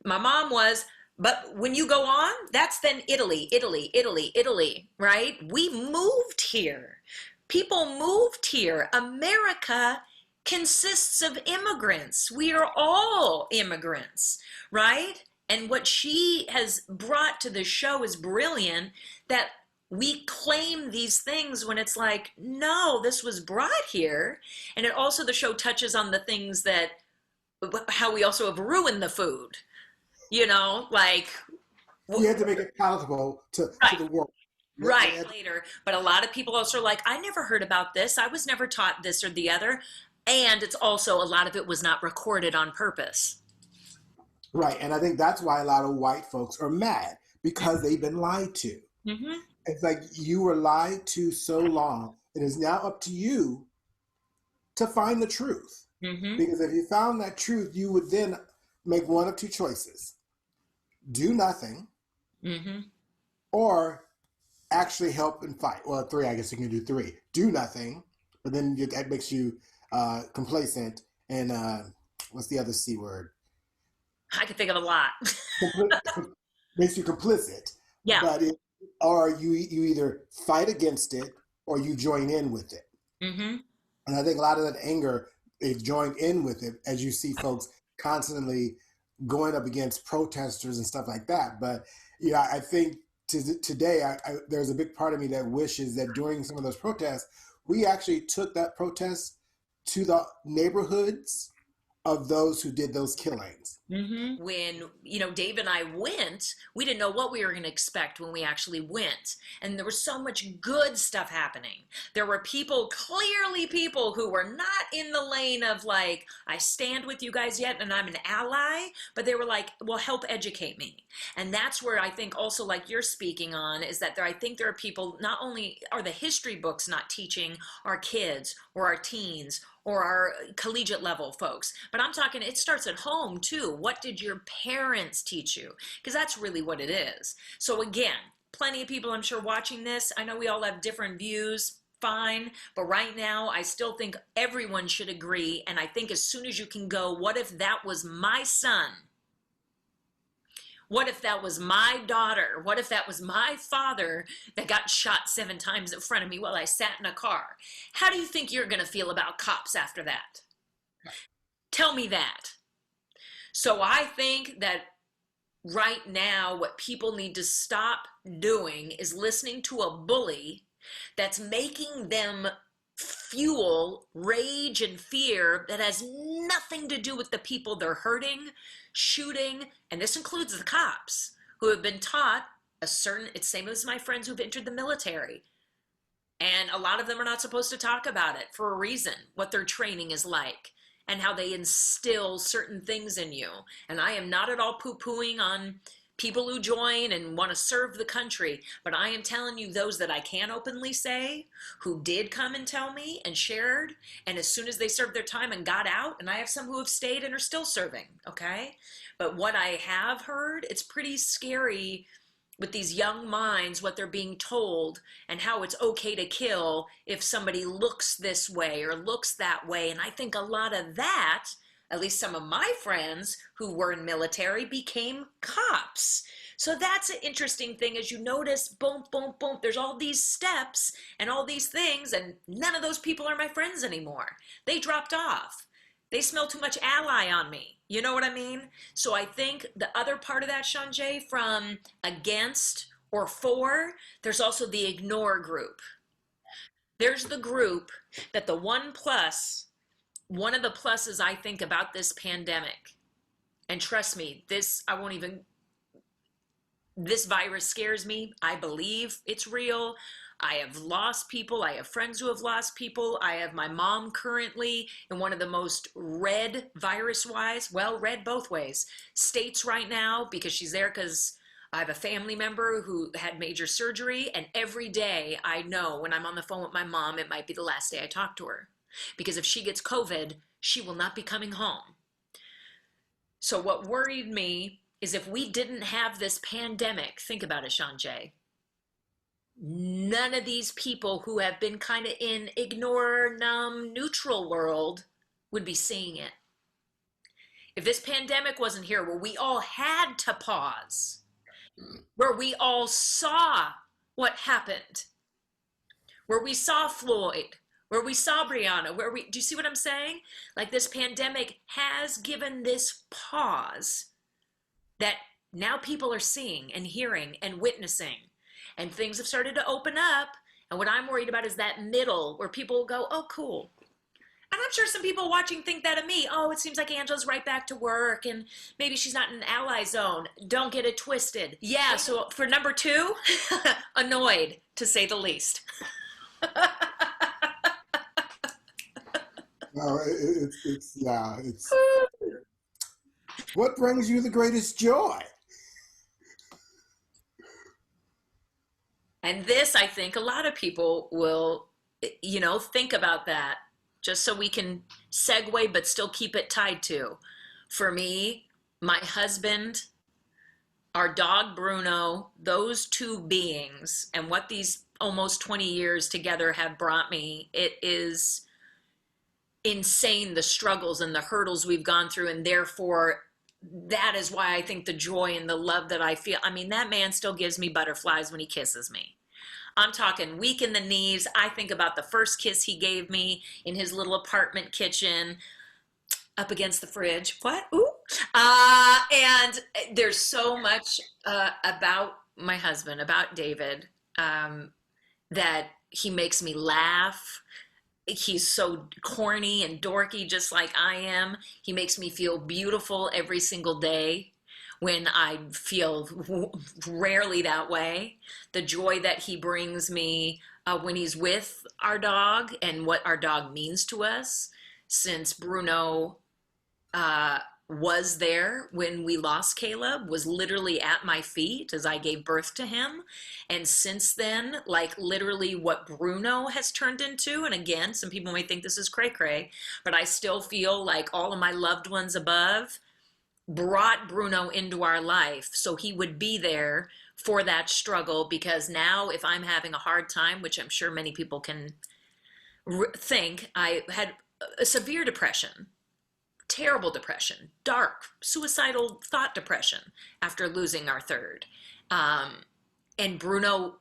Speaker 2: My mom was. But when you go on, that's then Italy, Italy, Italy, Italy, right? We moved here. People moved here. America consists of immigrants. We are all immigrants, right? And what she has brought to the show is brilliant, that we claim these things when it's like, no, this was brought here. And it also, the show touches on the things that, how we also have ruined the food, like,
Speaker 1: We had to make it palatable to
Speaker 2: right,
Speaker 1: the world.
Speaker 2: right, later. But a lot of people also are like, I never heard about this. I was never taught this or the other. And it's also, a lot of it was not recorded on purpose.
Speaker 1: Right. And I think that's why a lot of white folks are mad because they've been lied to.
Speaker 2: Mm-hmm.
Speaker 1: It's like you were lied to so long. It is now up to you to find the truth.
Speaker 2: Mm-hmm.
Speaker 1: Because if you found that truth, you would then make one of two choices: do nothing,
Speaker 2: Mm-hmm.
Speaker 1: or actually help and fight. Well, three, I guess you can do three. Do nothing, but then that makes you complacent and what's the other C word?
Speaker 2: I can think of a lot.
Speaker 1: Makes you complicit.
Speaker 2: Yeah.
Speaker 1: But or you either fight against it or you join in with it.
Speaker 2: Mm-hmm.
Speaker 1: And I think a lot of that anger, they've joined in with it as you see folks constantly going up against protesters and stuff like that. But I think today there's a big part of me that wishes that during some of those protests, we actually took that protest to the neighborhoods of those who did those killings.
Speaker 2: Mm-hmm. When, Dave and I went, we didn't know what we were going to expect when we actually went. And there was so much good stuff happening. There were clearly people who were not in the lane of like, I stand with you guys yet and I'm an ally, but they were like, well, help educate me. And that's where I think also, like you're speaking on, is that I think there are people, not only are the history books not teaching our kids or our teens or our collegiate level folks, but I'm talking, it starts at home too. What did your parents teach you? Because that's really what it is. So again, plenty of people I'm sure watching this, I know we all have different views, fine, but right now I still think everyone should agree. And I think as soon as you can go, what if that was my son? What if that was my daughter? What if that was my father that got shot 7 times in front of me while I sat in a car? How do you think you're going to feel about cops after that? Tell me that. So I think that right now what people need to stop doing is listening to a bully that's making them fuel rage and fear that has nothing to do with the people they're hurting, shooting, and this includes the cops who have been taught it's same as my friends who've entered the military. And a lot of them are not supposed to talk about it for a reason, what their training is like and how they instill certain things in you. And I am not at all poo-pooing on people who join and want to serve the country. But I am telling you, those that I can openly say, who did come and tell me and shared, and as soon as they served their time and got out, and I have some who have stayed and are still serving, okay? But what I have heard, it's pretty scary with these young minds, what they're being told and how it's okay to kill if somebody looks this way or looks that way. And I think a lot of that, at least some of my friends who were in military, became cops. So that's an interesting thing. As you notice, boom, boom, boom, there's all these steps and all these things, and none of those people are my friends anymore. They dropped off. They smell too much ally on me. You know what I mean? So I think the other part of that, Shanjay, from against or for, there's also the ignore group. There's the group that the one of the pluses I think about this pandemic, and trust me, this virus scares me. I believe it's real. I have lost people. I have friends who have lost people. I have my mom currently in one of the most red virus-wise, well, red both ways, states right now, because she's there because I have a family member who had major surgery, and every day I know when I'm on the phone with my mom, it might be the last day I talk to her. Because if she gets COVID, she will not be coming home. So what worried me is if we didn't have this pandemic, think about it, Shanjay, none of these people who have been kind of in ignore, numb, neutral world would be seeing it. If this pandemic wasn't here, where we all had to pause, where we all saw what happened, where we saw Floyd, where we saw Breonna, do you see what I'm saying? Like, this pandemic has given this pause that now people are seeing and hearing and witnessing. And things have started to open up. And what I'm worried about is that middle where people will go, oh, cool. And I'm sure some people watching think that of me. Oh, it seems like Angela's right back to work and maybe she's not in an ally zone. Don't get it twisted. Yeah, so for number 2, annoyed, to say the least.
Speaker 1: No, it's what brings you the greatest joy?
Speaker 2: And this, I think a lot of people will, think about that, just so we can segue but still keep it tied to. For me, my husband, our dog Bruno, those two beings, and what these almost 20 years together have brought me, it is insane, the struggles and the hurdles we've gone through, and therefore that is why I think the joy and the love that I feel. I mean, that man still gives me butterflies when he kisses me. I'm talking weak in the knees. I think about the first kiss he gave me in his little apartment kitchen up against the fridge. What? Ooh. And there's so much about my husband, about David, that he makes me laugh. He's so corny and dorky, just like I am. He makes me feel beautiful every single day when I feel rarely that way. The joy that he brings me when he's with our dog and what our dog means to us. Since Bruno was there when we lost Caleb, was literally at my feet as I gave birth to him. And since then, like literally what Bruno has turned into, and again, some people may think this is cray-cray, but I still feel like all of my loved ones above brought Bruno into our life so he would be there for that struggle. Because now if I'm having a hard time, which I'm sure many people can think, I had a severe depression, terrible depression, dark, suicidal thought depression after losing our third. And Bruno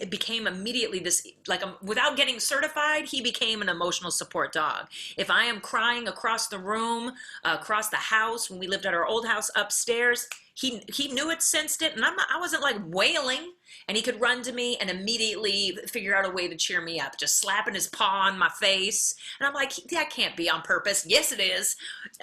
Speaker 2: became immediately this, like, without getting certified, he became an emotional support dog. If I am crying across the room, across the house, when we lived at our old house upstairs, he knew it, sensed it, and I wasn't like wailing, and he could run to me and immediately figure out a way to cheer me up, just slapping his paw on my face. And I'm like, that can't be on purpose. Yes, it is.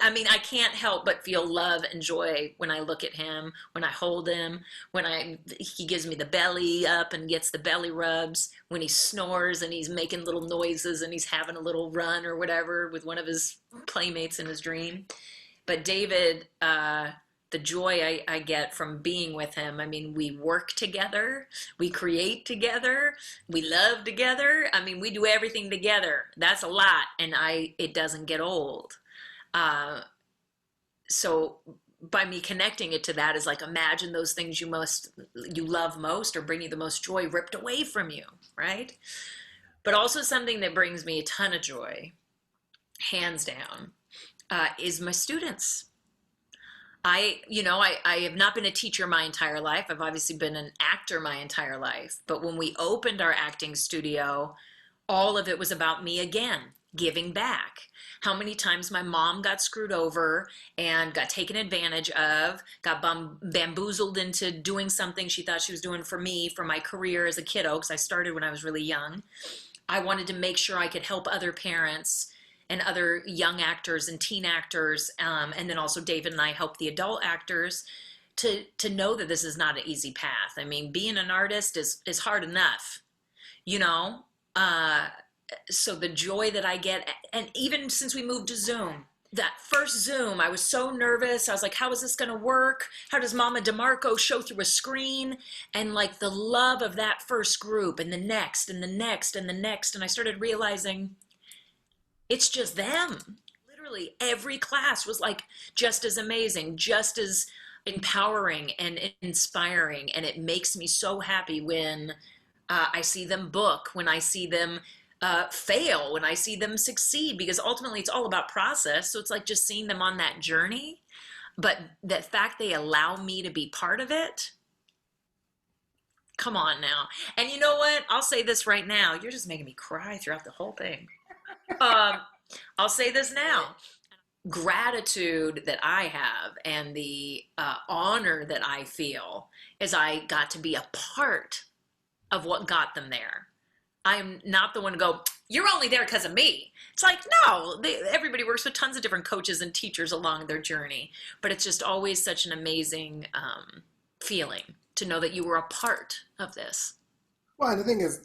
Speaker 2: I mean, I can't help but feel love and joy when I look at him, when I hold him, when he gives me the belly up and gets the belly rubs, when he snores and he's making little noises and he's having a little run or whatever with one of his playmates in his dream. But David, the joy I get from being with him. I mean, we work together, we create together, we love together. I mean, we do everything together. That's a lot, and it doesn't get old. Uh, so by me connecting it to that is like, imagine those things you love most or bring you the most joy ripped away from you, right? But also something that brings me a ton of joy, hands down, is my students. I have not been a teacher my entire life. I've obviously been an actor my entire life. But when we opened our acting studio, all of it was about me again, giving back. How many times my mom got screwed over and got taken advantage of, got bamboozled into doing something she thought she was doing for me, for my career as a kiddo, because I started when I was really young. I wanted to make sure I could help other parents and other young actors and teen actors, and then also David and I help the adult actors to know that this is not an easy path. I mean, being an artist is hard enough, you know. So the joy that I get, and even since we moved to Zoom, that first Zoom, I was so nervous. I was like, how is this going to work? How does Mama DeMarco show through a screen? And like the love of that first group and the next and the next and the next. And I started realizing it's just them. Literally every class was like just as amazing, just as empowering and inspiring. And it makes me so happy when I see them book, when I see them fail, when I see them succeed, because ultimately it's all about process. So it's like just seeing them on that journey. But the fact they allow me to be part of it, come on now. And you know what? I'll say this right now. You're just making me cry throughout the whole thing. I'll say this now. Gratitude that I have and the honor that I feel is I got to be a part of what got them there. I'm not the one to go, you're only there because of me. It's like, no, everybody works with tons of different coaches and teachers along their journey. But it's just always such an amazing feeling to know that you were a part of this.
Speaker 1: Well, and the thing is,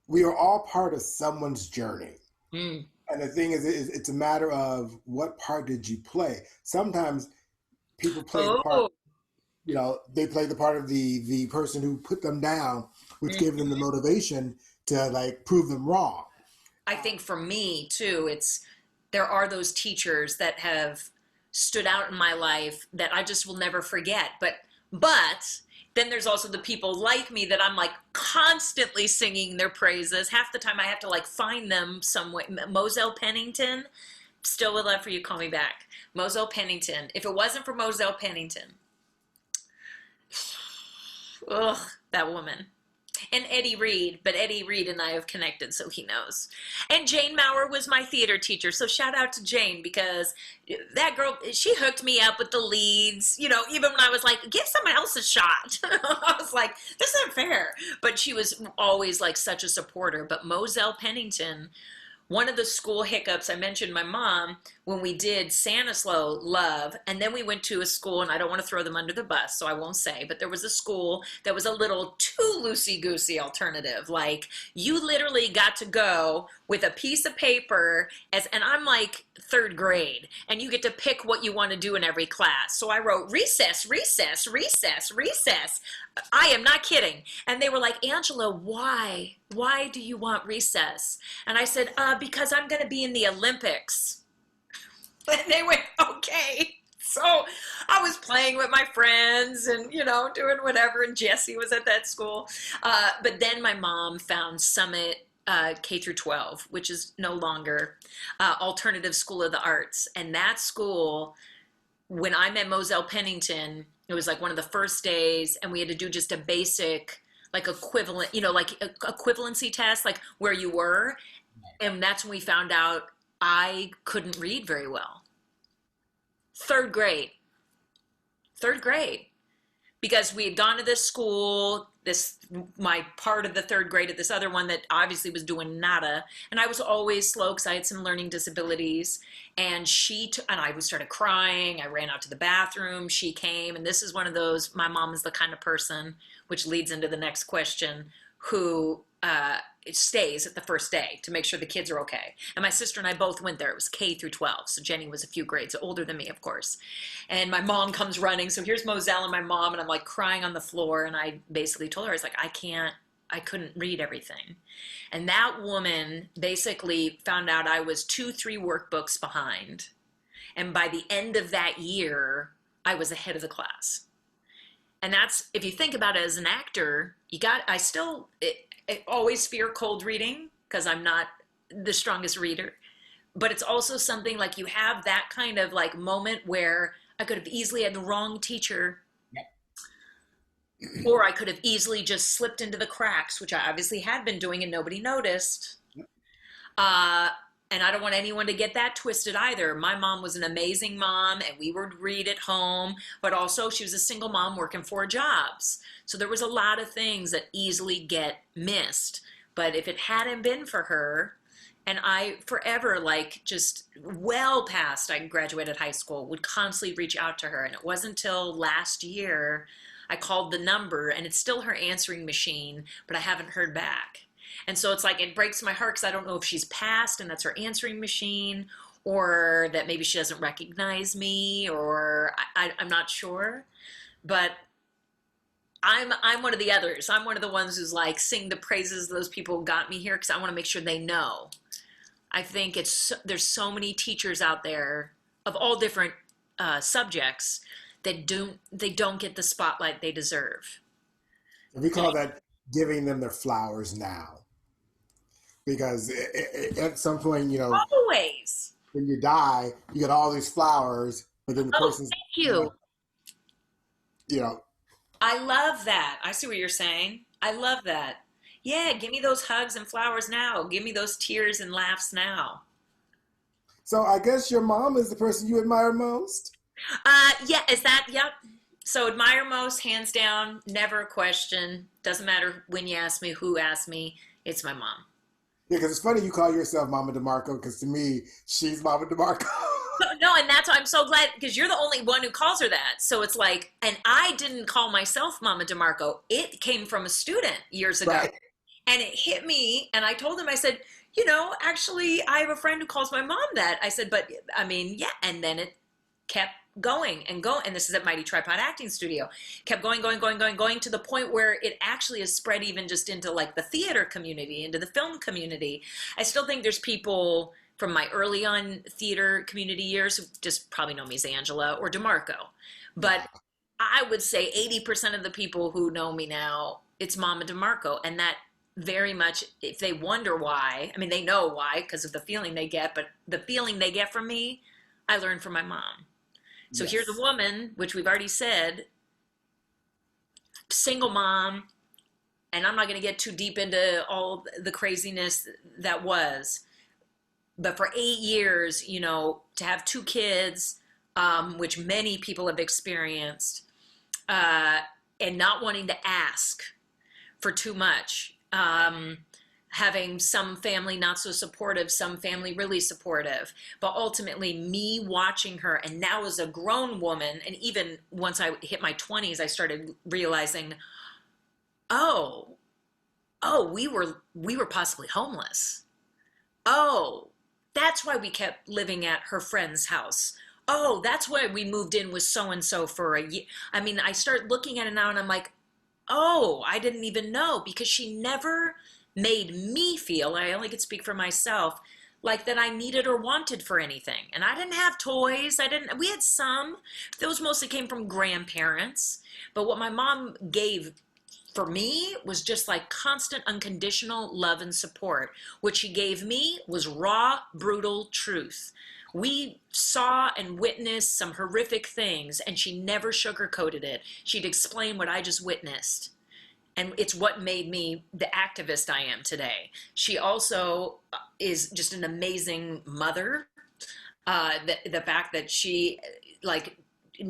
Speaker 1: we are all part of someone's journey.
Speaker 2: Mm.
Speaker 1: And the thing is, it's a matter of what part did you play. Sometimes people play the part, they play the part of the person who put them down, which gave them the motivation to like prove them wrong.
Speaker 2: I think for me too, there are those teachers that have stood out in my life that I just will never forget. But then there's also the people like me that I'm like constantly singing their praises. Half the time I have to like find them some way. Moselle Pennington, still would love for you to call me back. Moselle Pennington. If it wasn't for Moselle Pennington, ugh, that woman. And Eddie Reed, but Eddie Reed and I have connected, so he knows. And Jane Maurer was my theater teacher, so shout out to Jane, because that girl, she hooked me up with the leads, even when I was like, give someone else a shot. I was like, this isn't fair. But she was always like such a supporter. But Moselle Pennington, one of the school hiccups, I mentioned my mom, when we did Sanislow Love, and then we went to a school, and I don't want to throw them under the bus, so I won't say, but there was a school that was a little too loosey-goosey alternative. Like, you literally got to go with a piece of paper, and I'm like third grade, and you get to pick what you want to do in every class. So I wrote recess, recess, recess, recess. I am not kidding. And they were like, Angela, why? Why do you want recess? And I said, because I'm going to be in the Olympics. And they went, okay. So I was playing with my friends and, doing whatever. And Jesse was at that school. But then my mom found Summit K through 12, which is no longer Alternative School of the Arts. And that school, when I met Moselle Pennington, it was like one of the first days, and we had to do just a basic, like equivalent, like equivalency test, like where you were. And that's when we found out I couldn't read very well. Third grade. Because we had gone to this school, my part of the third grade at this other one that obviously was doing nada. And I was always slow because I had some learning disabilities. And I started crying. I ran out to the bathroom. She came. And this is one of those, my mom is the kind of person, which leads into the next question, who it stays at the first day to make sure the kids are okay. And my sister and I both went there. It was K through 12. So Jenny was a few grades older than me, of course. And my mom comes running. So here's Moselle and my mom, and I'm like crying on the floor. And I basically told her, I was like, I couldn't read everything. And that woman basically found out I was 2, 3 workbooks behind. And by the end of that year, I was ahead of the class. And that's, if you think about it as an actor, I always fear cold reading because I'm not the strongest reader. But it's also something like you have that kind of like moment where I could have easily had the wrong teacher, or I could have easily just slipped into the cracks, which I obviously had been doing and nobody noticed. And I don't want anyone to get that twisted either. My mom was an amazing mom and we would read at home, but also she was a single mom working 4 jobs. So there was a lot of things that easily get missed. But if it hadn't been for her, and I forever, like just well past I graduated high school, would constantly reach out to her. And it wasn't until last year I called the number and it's still her answering machine, but I haven't heard back. And so it's like, it breaks my heart because I don't know if she's passed and that's her answering machine, or that maybe she doesn't recognize me, or I'm not sure. But I'm one of the others. I'm one of the ones who's like, sing the praises of those people who got me here because I want to make sure they know. I think there's so many teachers out there of all different subjects that they don't get the spotlight they deserve.
Speaker 1: We call that giving them their flowers now. Because at some point,
Speaker 2: Always.
Speaker 1: when you die, you get all these flowers, but then the person's,
Speaker 2: thank you.
Speaker 1: you know,
Speaker 2: I love that. I see what you're saying. I love that. Yeah, give me those hugs and flowers now. Give me those tears and laughs now.
Speaker 1: So I guess your mom is the person you admire most?
Speaker 2: Yeah, yep. So admire most, hands down, never a question. Doesn't matter when you ask me, who asked me, it's my mom.
Speaker 1: Yeah, because it's funny you call yourself Mama DeMarco, because to me, she's Mama DeMarco.
Speaker 2: No, and that's why I'm so glad, because you're the only one who calls her that. So it's like, and I didn't call myself Mama DeMarco. It came from a student years ago. Right. And it hit me, and I told him, I said, actually, I have a friend who calls my mom that. I said, but, I mean, yeah. And then it kept going and going. And this is at Mighty Tripod Acting Studio. Kept going to the point where it actually has spread even just into, like, the theater community, into the film community. I still think there's people from my early on theater community years who just probably know me as Angela or DeMarco. But I would say 80% of the people who know me now, it's Mama DeMarco. And that very much, if they wonder why, I mean, they know why because of the feeling they get, but the feeling they get from me, I learned from my mom. So yes. Here's a woman, which we've already said, single mom, and I'm not going to get too deep into all the craziness that was, but for 8 years, to have 2 kids, which many people have experienced, and not wanting to ask for too much, having some family not so supportive, some family really supportive, but ultimately me watching her, and now as a grown woman, and even once I hit my 20s, I started realizing, we were possibly homeless. Oh, that's why we kept living at her friend's house. Oh, that's why we moved in with so-and-so for a year. I mean, I start looking at it now and I'm like, oh, I didn't even know, because she never made me feel, I only could speak for myself, like that I needed or wanted for anything. And I didn't have toys. We had some. Those mostly came from grandparents. But what my mom gave for me was just like constant, unconditional love and support. What she gave me was raw, brutal truth. We saw and witnessed some horrific things, and she never sugarcoated it. She'd explain what I just witnessed. And it's what made me the activist I am today. She also is just an amazing mother. The fact that she,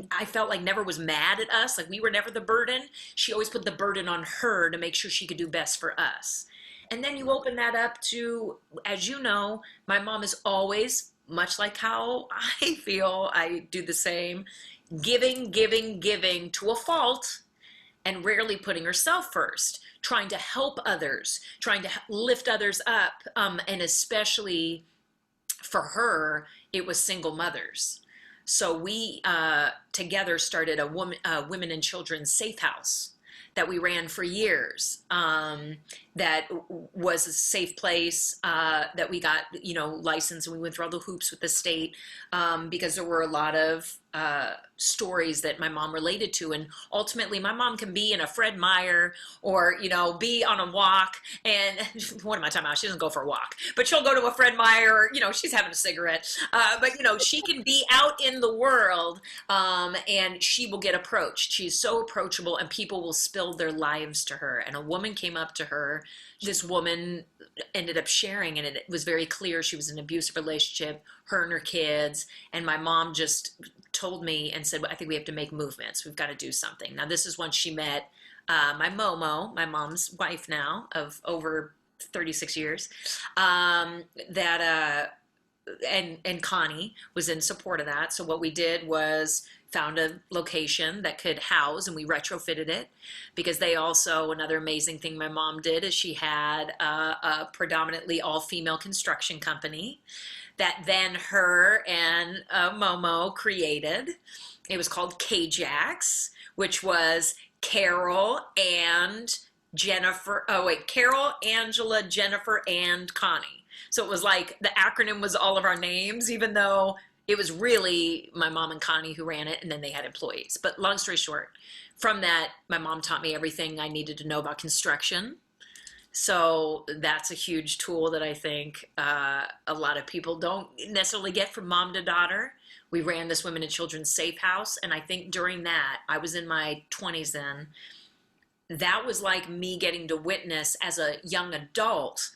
Speaker 2: I felt like never was mad at us. Like we were never the burden. She always put the burden on her to make sure she could do best for us. And then you open that up to, as you know, my mom is always, much like how I feel, I do the same, giving to a fault, and rarely putting herself first, trying to help others, trying to lift others up, and especially for her, it was single mothers. So we together started women and children's safe house that we ran for years. That was a safe place that we got, licensed, and we went through all the hoops with the state because there were a lot of stories that my mom related to. And ultimately, my mom can be in a Fred Meyer or, be on a walk. And what am I talking about? She doesn't go for a walk, but she'll go to a Fred Meyer, or, she's having a cigarette. But, she can be out in the world and she will get approached. She's so approachable, and people will spill their lives to her. And a woman came up to her. This woman ended up sharing, and it was very clear she was in an abusive relationship, her and her kids. And my mom just told me and said, I think we have to make movements. We've got to do something. Now, this is when she met my Momo, my mom's wife now of over 36 years, and Connie was in support of that. So what we did was found a location that could house, and we retrofitted it, because they also, another amazing thing my mom did is she had a predominantly all-female construction company that then her and Momo created. It was called K-Jax, which was Carol, Angela, Jennifer, and Connie. So it was like the acronym was all of our names, even though it was really my mom and Connie who ran it, and then they had employees. But long story short, from that, my mom taught me everything I needed to know about construction. So that's a huge tool that I think a lot of people don't necessarily get from mom to daughter. We ran this women and children's safe house, and I think during that, I was in my 20s then, that was like me getting to witness as a young adult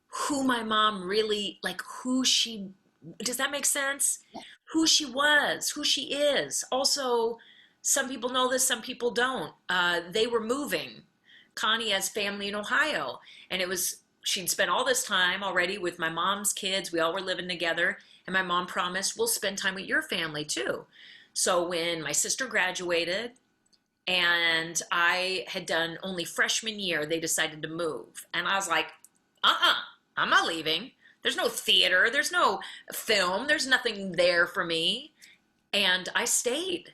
Speaker 2: who my mom really, like who she, does that make sense? Who she was, who she is. Also, some people know this, some people don't. They were moving. Connie has family in Ohio, and she'd spent all this time already with my mom's kids. We all were living together, and my mom promised, we'll spend time with your family too. So when my sister graduated and I had done only freshman year, they decided to move. And I was like, I'm not leaving. There's no theater, there's no film, there's nothing there for me. And I stayed.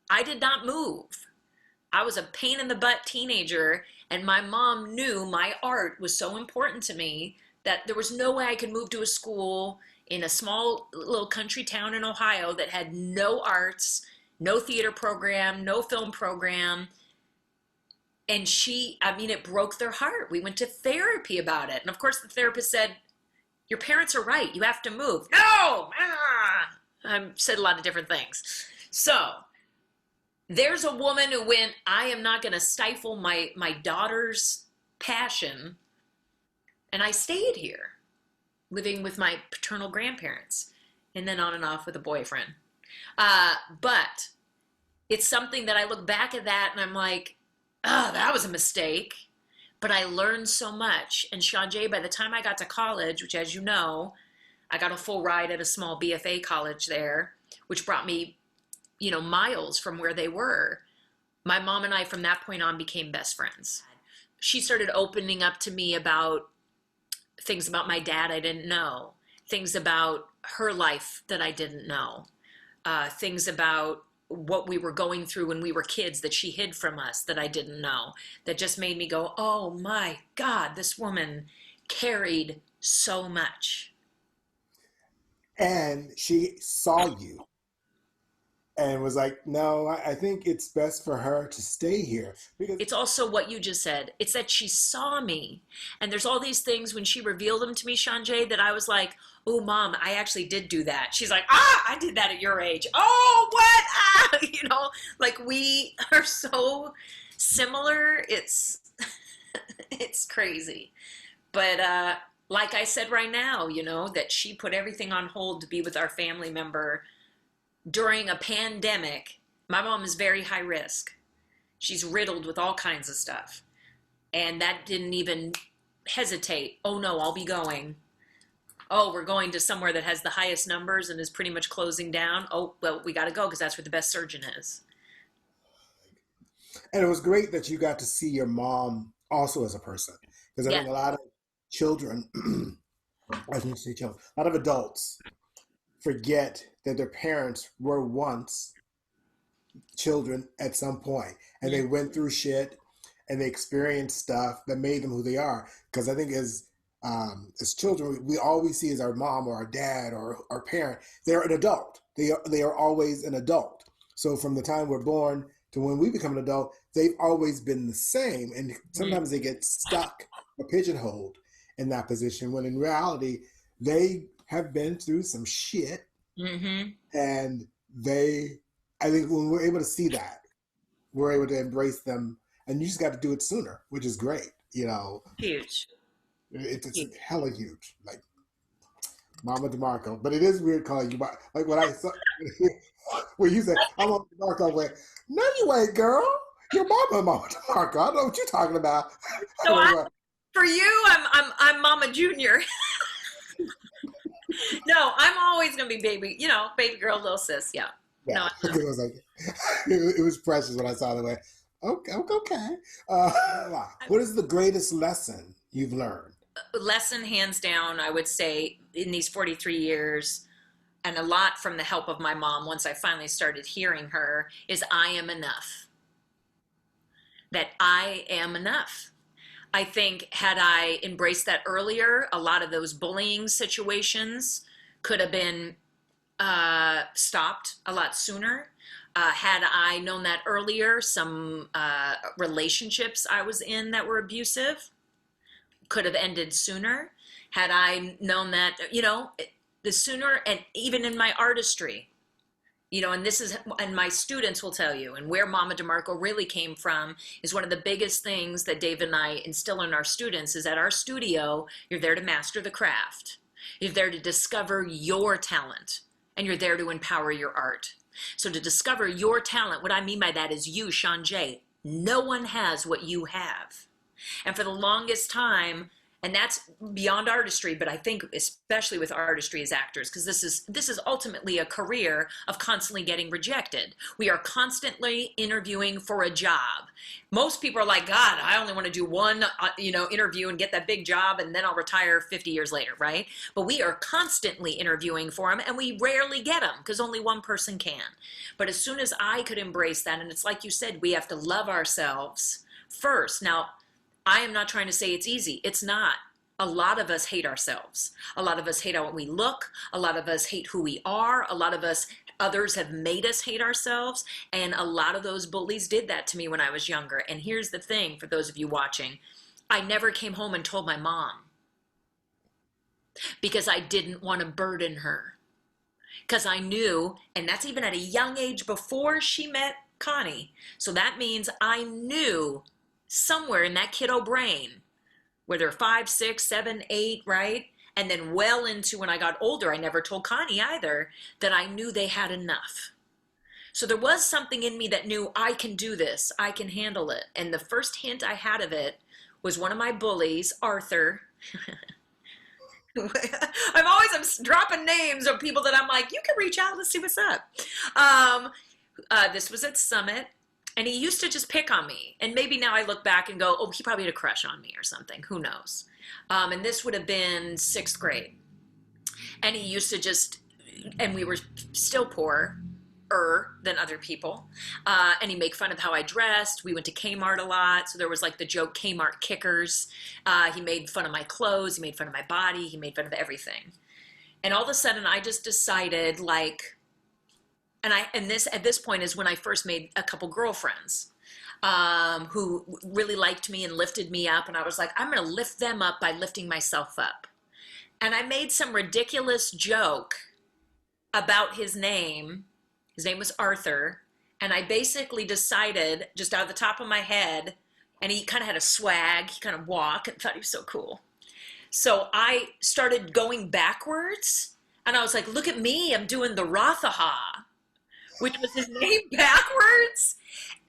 Speaker 2: I did not move. I was a pain in the butt teenager, and my mom knew my art was so important to me that there was no way I could move to a school in a small little country town in Ohio that had no arts, no theater program, no film program. And it broke their heart. We went to therapy about it. And of course the therapist said, your parents are right, you have to move. No! I said a lot of different things. So there's a woman who went, I am not going to stifle my daughter's passion. And I stayed here, living with my paternal grandparents, and then on and off with a boyfriend. But it's something that I look back at that and I'm like, oh, that was a mistake. But I learned so much. And Shanjay, by the time I got to college, which, as you know, I got a full ride at a small BFA college there, which brought me, miles from where they were. My mom and I, from that point on, became best friends. She started opening up to me about things about my dad I didn't know, things about her life that I didn't know, things about what we were going through when we were kids that she hid from us that I didn't know, that just made me go, oh my God, this woman carried so much.
Speaker 1: And she saw you and was like, no, I think it's best for her to stay here. Because
Speaker 2: it's also what you just said. It's that she saw me. And there's all these things when she revealed them to me, Shanjay, that I was like, oh, Mom, I actually did do that. She's like, I did that at your age. Oh, what? Like we are so similar. It's crazy. But like I said right now, that she put everything on hold to be with our family member during a pandemic. My mom is very high risk. She's riddled with all kinds of stuff. And that didn't even hesitate. Oh no, I'll be going. Oh, we're going to somewhere that has the highest numbers and is pretty much closing down. Oh, well, we got to go because that's where the best surgeon is.
Speaker 1: And it was great that you got to see your mom also as a person. Because I
Speaker 2: Yeah.
Speaker 1: think a lot of children, I shouldn't say children, a lot of adults forget that their parents were once children at some point and they
Speaker 2: Mm,
Speaker 1: went through shit and they experienced stuff that made them who they are. Because I think as children, we always see as our mom or our dad or our parent, they're an adult. They are always an adult. So from the time we're born to when we become an adult, they've always been the same. And
Speaker 2: mm,
Speaker 1: sometimes they get stuck or pigeonholed in that position when in reality, they have been through some shit
Speaker 2: mm-hmm.
Speaker 1: and they, I think when we're able to see that, we're able to embrace them, and you just got to do it sooner, which is great.
Speaker 2: Huge.
Speaker 1: It's
Speaker 2: Huge.
Speaker 1: hella huge, like Mama DeMarco. But it is weird calling you like when I saw when you said I'm Mama DeMarco, I went, no, you ain't, girl. You're Mama DeMarco. I don't know what you're talking about.
Speaker 2: So for you, I'm Mama Junior. No, I'm always gonna be baby. Baby girl, little sis. Yeah.
Speaker 1: Yeah,
Speaker 2: No.
Speaker 1: because I was like, it was precious when I saw the way. Okay, okay. Uh, what is the greatest lesson you've learned?
Speaker 2: Lesson hands down, I would say in these 43 years, and a lot from the help of my mom. Once I finally started hearing her, is I am enough. That I am enough. I think had I embraced that earlier, a lot of those bullying situations could have been stopped a lot sooner. Had I known that earlier, some relationships I was in that were abusive could have ended sooner. Had I known that, the sooner, and even in my artistry, and this is, and my students will tell you, and where Mama DeMarco really came from is one of the biggest things that Dave and I instill in our students is at our studio, you're there to master the craft. You're there to discover your talent, and you're there to empower your art. So to discover your talent, what I mean by that is you, Sean Jay. No one has what you have. And for the longest time, and that's beyond artistry, but I think especially with artistry as actors, because this is ultimately a career of constantly getting rejected. We are constantly interviewing for a job. Most people are like, God, I only want to do one interview and get that big job, and then I'll retire 50 years later, right? But we are constantly interviewing for them, and we rarely get them because only one person can. But as soon as I could embrace that, and it's like you said, we have to love ourselves first. Now, I am not trying to say it's easy. It's not. A lot of us hate ourselves. A lot of us hate how we look. A lot of us hate who we are. A lot of us, others have made us hate ourselves. And a lot of those bullies did that to me when I was younger. And here's the thing for those of you watching. I never came home and told my mom because I didn't want to burden her. Because I knew, and that's even at a young age before she met Connie. So that means I knew somewhere in that kiddo brain, where they're 5, 6, 7, 8, right? And then well into when I got older, I never told Connie either, that I knew they had enough. So there was something in me that knew I can do this, I can handle it. And the first hint I had of it was one of my bullies, Arthur. I'm dropping names of people that I'm like, you can reach out and see what's up. This was at Summit. And he used to just pick on me. And maybe now I look back and go, oh, he probably had a crush on me or something. Who knows? And this would have been 6th grade. And he used to just, and we were still poorer than other people. And he'd make fun of how I dressed. We went to Kmart a lot. So there was like the joke Kmart kickers. He made fun of my clothes. He made fun of my body. He made fun of everything. And all of a sudden I just decided like, and this at this point is when I first made a couple girlfriends who really liked me and lifted me up. And I was like, I'm going to lift them up by lifting myself up. And I made some ridiculous joke about his name. His name was Arthur. And I basically decided just out of the top of my head, and he kind of had a swag. He kind of walked and thought he was so cool. So I started going backwards. And I was like, look at me. I'm doing the Rothaha, which was his name backwards.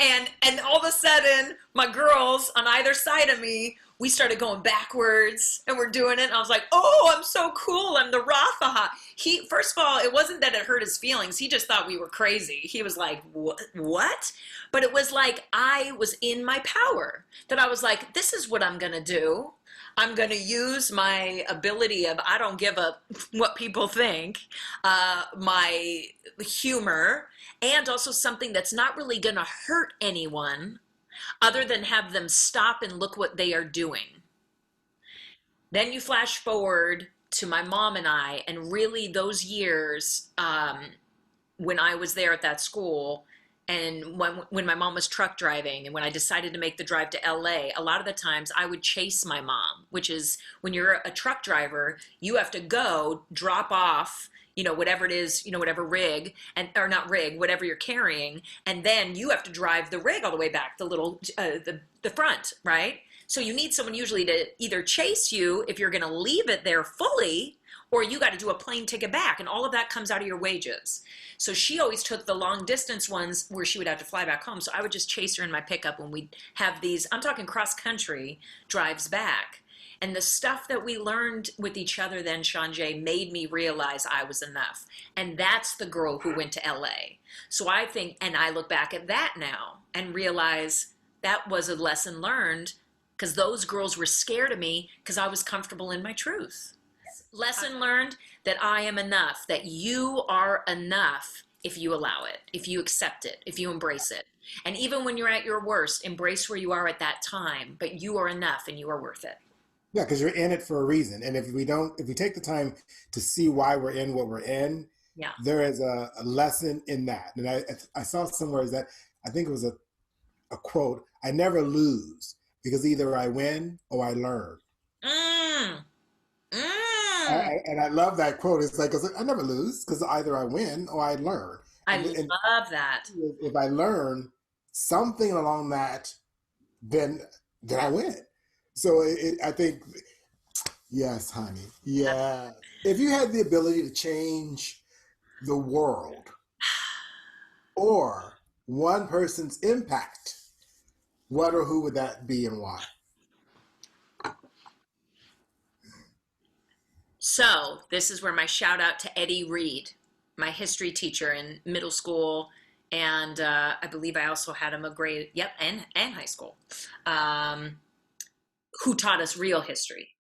Speaker 2: And all of a sudden, my girls on either side of me we started going backwards and we're doing it. And I was like, oh, I'm so cool. I'm the Rathaha. He, first of all, it wasn't that it hurt his feelings. He just thought we were crazy. He was like, what? But it was like I was in my power, that I was like, this is what I'm going to do. I'm going to use my ability of I don't give a what people think, my humor, and also something that's not really going to hurt anyone other than have them stop and look what they are doing. Then you flash forward to my mom and I, and really those years when I was there at that school, and when my mom was truck driving, and when I decided to make the drive to LA, a lot of the times I would chase my mom, which is when you're a truck driver, you have to go drop off, whatever it is, whatever rig, and or not rig, whatever you're carrying, and then you have to drive the rig all the way back, the little the front, right? So you need someone usually to either chase you if you're going to leave it there fully, or you got to do a plane ticket back, and all of that comes out of your wages. So she always took the long distance ones where she would have to fly back home. So I would just chase her in my pickup when we'd have these, I'm talking cross country drives back. And the stuff that we learned with each other then, Sean Jay, made me realize I was enough. And that's the girl who went to LA. So I think, and I look back at that now and realize that was a lesson learned, because those girls were scared of me because I was comfortable in my truth. Lesson learned that I am enough, that you are enough if you allow it, if you accept it, if you embrace it. And even when you're at your worst, embrace where you are at that time, but you are enough and you are worth it.
Speaker 1: Yeah, because you're in it for a reason. And if we take the time to see why we're in what we're in,
Speaker 2: Yeah.
Speaker 1: there is a lesson in that. And I saw somewhere is that I think it was a quote, I never lose because either I win or I learn.
Speaker 2: Mm.
Speaker 1: And I love that quote. It's like, 'cause I never lose because either I win or I learn.
Speaker 2: I
Speaker 1: And
Speaker 2: love that.
Speaker 1: if I learn something along that, then I win. So I think, yes, honey, yeah. If you had the ability to change the world or one person's impact, what or who would that be and why?
Speaker 2: So this is where my shout out to Eddie Reed, my history teacher in middle school, and I believe I also had him a grade, yep, and high school, who taught us real history.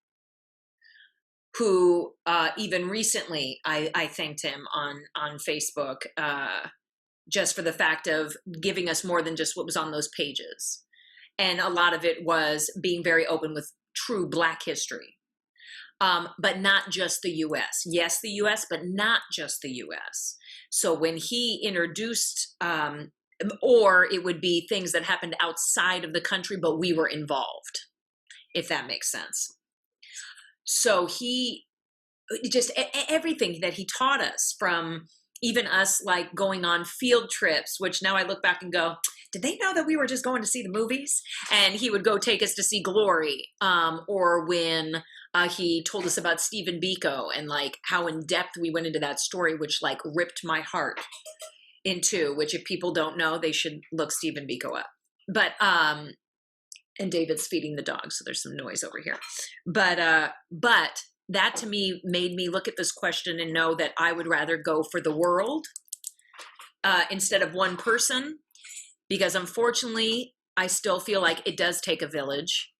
Speaker 2: Who even recently I thanked him on Facebook just for the fact of giving us more than just what was on those pages, and a lot of it was being very open with true Black history. But not just the US. Yes, the US, but not just the US. So when he introduced, or it would be things that happened outside of the country, but we were involved, if that makes sense. So he just everything that he taught us, from even us like going on field trips, which now I look back and go, did they know that we were just going to see the movies? And he would go take us to see Glory, or when he told us about Stephen Biko and like how in depth we went into that story, which like ripped my heart in two, which if people don't know, they should look Stephen Biko up. But, and David's feeding the dog, so there's some noise over here. But that to me made me look at this question and know that I would rather go for the world instead of one person, because unfortunately, I still feel like it does take a village.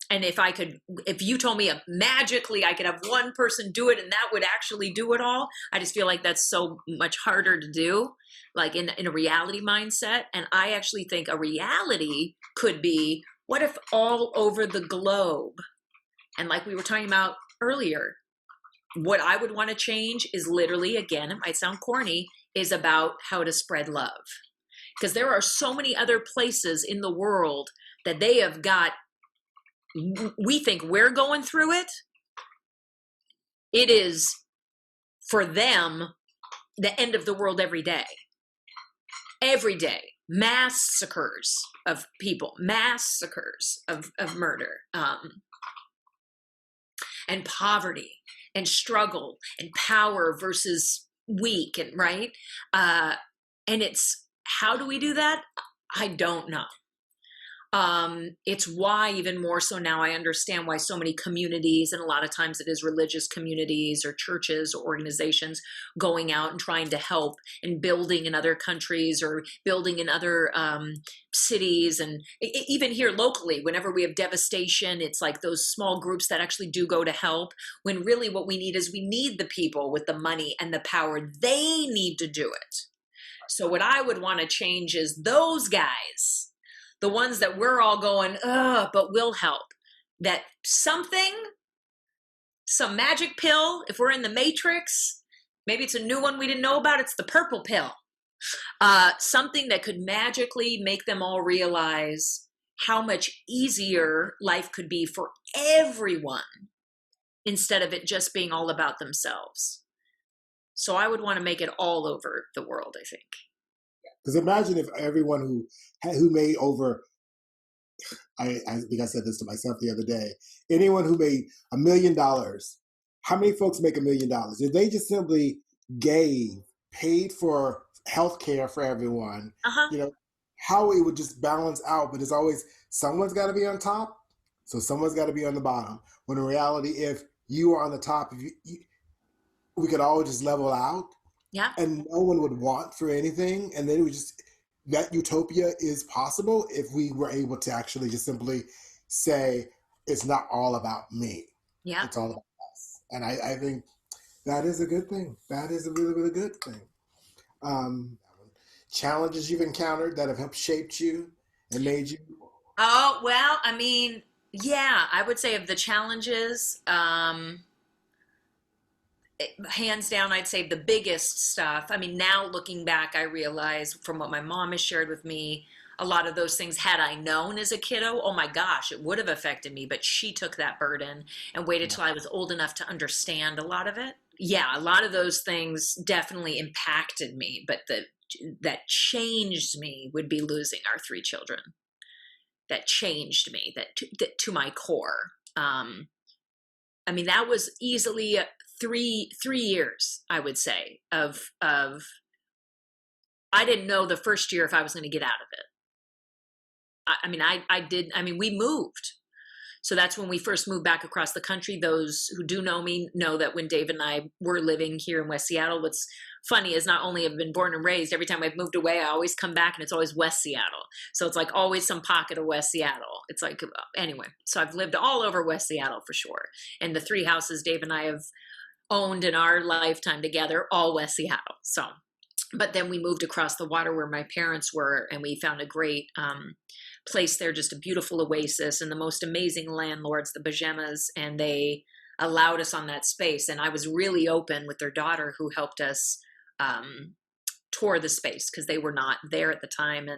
Speaker 2: And if you told me magically I could have one person do it and that would actually do it all, I just feel like that's so much harder to do, like in a reality mindset. And I actually think a reality could be, what if all over the globe, and like we were talking about earlier, what I would want to change is literally, again, it might sound corny, is about how to spread love. Because there are so many other places in the world that they have got, we think we're going through it. It is for them the end of the world every day. Every day. Massacres of people, massacres of murder, and poverty and struggle and power versus weak, and right. And it's, how do we do that? I don't know. It's why, even more so now, I understand why so many communities, and a lot of times it is religious communities or churches or organizations, going out and trying to help and building in other countries or building in other cities. And even here locally, whenever we have devastation, it's like those small groups that actually do go to help, when really what we need is we need the people with the money and the power. They need to do it. So what I would want to change is those guys, the ones that we're all going, but we'll help. That something, some magic pill, if we're in the Matrix, maybe it's a new one we didn't know about, it's the purple pill. Something that could magically make them all realize how much easier life could be for everyone instead of it just being all about themselves. So I would want to make it all over the world, I think.
Speaker 1: Because imagine if everyone who made over, I think I said this to myself the other day, anyone who made $1 million, how many folks make $1 million? If they just simply paid for health care for everyone, how it would just balance out. But it's always someone's got to be on top, so someone's got to be on the bottom. When in reality, if you are on the top, we could all just level out.
Speaker 2: Yeah.
Speaker 1: And no one would want for anything. And then it would just, that utopia is possible if we were able to actually just simply say, it's not all about me.
Speaker 2: Yeah.
Speaker 1: It's all about us. And I think that is a good thing. That is a really, really good thing. Challenges you've encountered that have helped shaped you and made you?
Speaker 2: Oh, well, I mean, yeah, I would say of the challenges, hands down, I'd say the biggest stuff. I mean, now looking back, I realize from what my mom has shared with me, a lot of those things, had I known as a kiddo, oh my gosh, it would have affected me. But she took that burden and waited till I was old enough to understand a lot of it. Yeah, a lot of those things definitely impacted me, but that changed me would be losing our 3 children. That changed me, that to my core. I mean, that was easily 3 years, I would say, of I didn't know the first year if I was going to get out of it. I mean, we moved. So that's when we first moved back across the country. Those who do know me know that when Dave and I were living here in West Seattle, what's funny is not only have been born and raised, every time I've moved away, I always come back and it's always West Seattle. So it's like always some pocket of West Seattle. It's like, anyway, so I've lived all over West Seattle for sure. And the 3 houses Dave and I have owned in our lifetime together, all West Seattle. So, but then we moved across the water where my parents were, and we found a great place there, just a beautiful oasis, and the most amazing landlords, the Bajemas, and they allowed us on that space. And I was really open with their daughter, who helped us tour the space because they were not there at the time,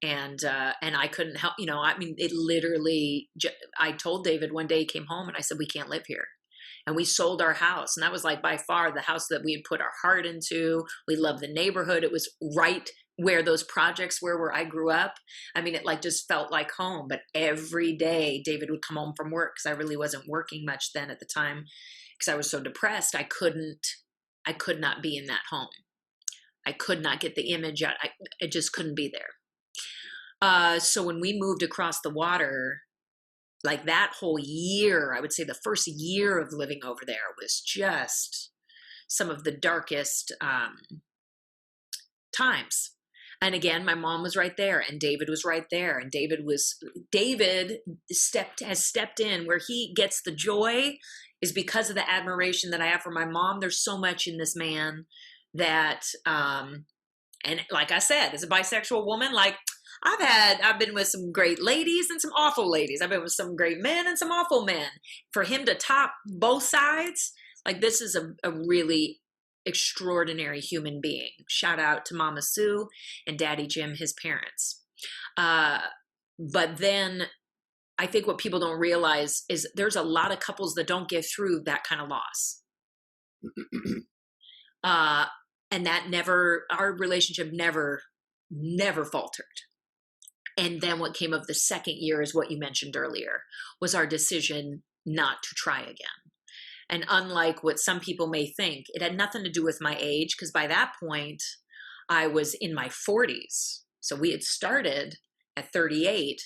Speaker 2: and I couldn't help. I mean, it literally. I told David one day, he came home, and I said, "We can't live here." And we sold our house. And that was like by far the house that we had put our heart into. We loved the neighborhood. It was right where those projects were, where I grew up. I mean, it like just felt like home. But every day David would come home from work, because I really wasn't working much then at the time, because I was so depressed. I could not be in that home. I could not get the image out. I just couldn't be there. So when we moved across the water, like that whole year, I would say the first year of living over there was just some of the darkest times. And again, my mom was right there, and David was right there, and David has stepped in. Where he gets the joy is because of the admiration that I have for my mom. There's so much in this man that, and like I said, as a bisexual woman, like I've been with some great ladies and some awful ladies. I've been with some great men and some awful men. For him to top both sides, like, this is a really extraordinary human being. Shout out to Mama Sue and Daddy Jim, his parents. But then I think what people don't realize is there's a lot of couples that don't get through that kind of loss. And our relationship never faltered. And then what came of the second year is what you mentioned earlier, was our decision not to try again. And unlike what some people may think, it had nothing to do with my age, because by that point, I was in my 40s. So we had started at 38,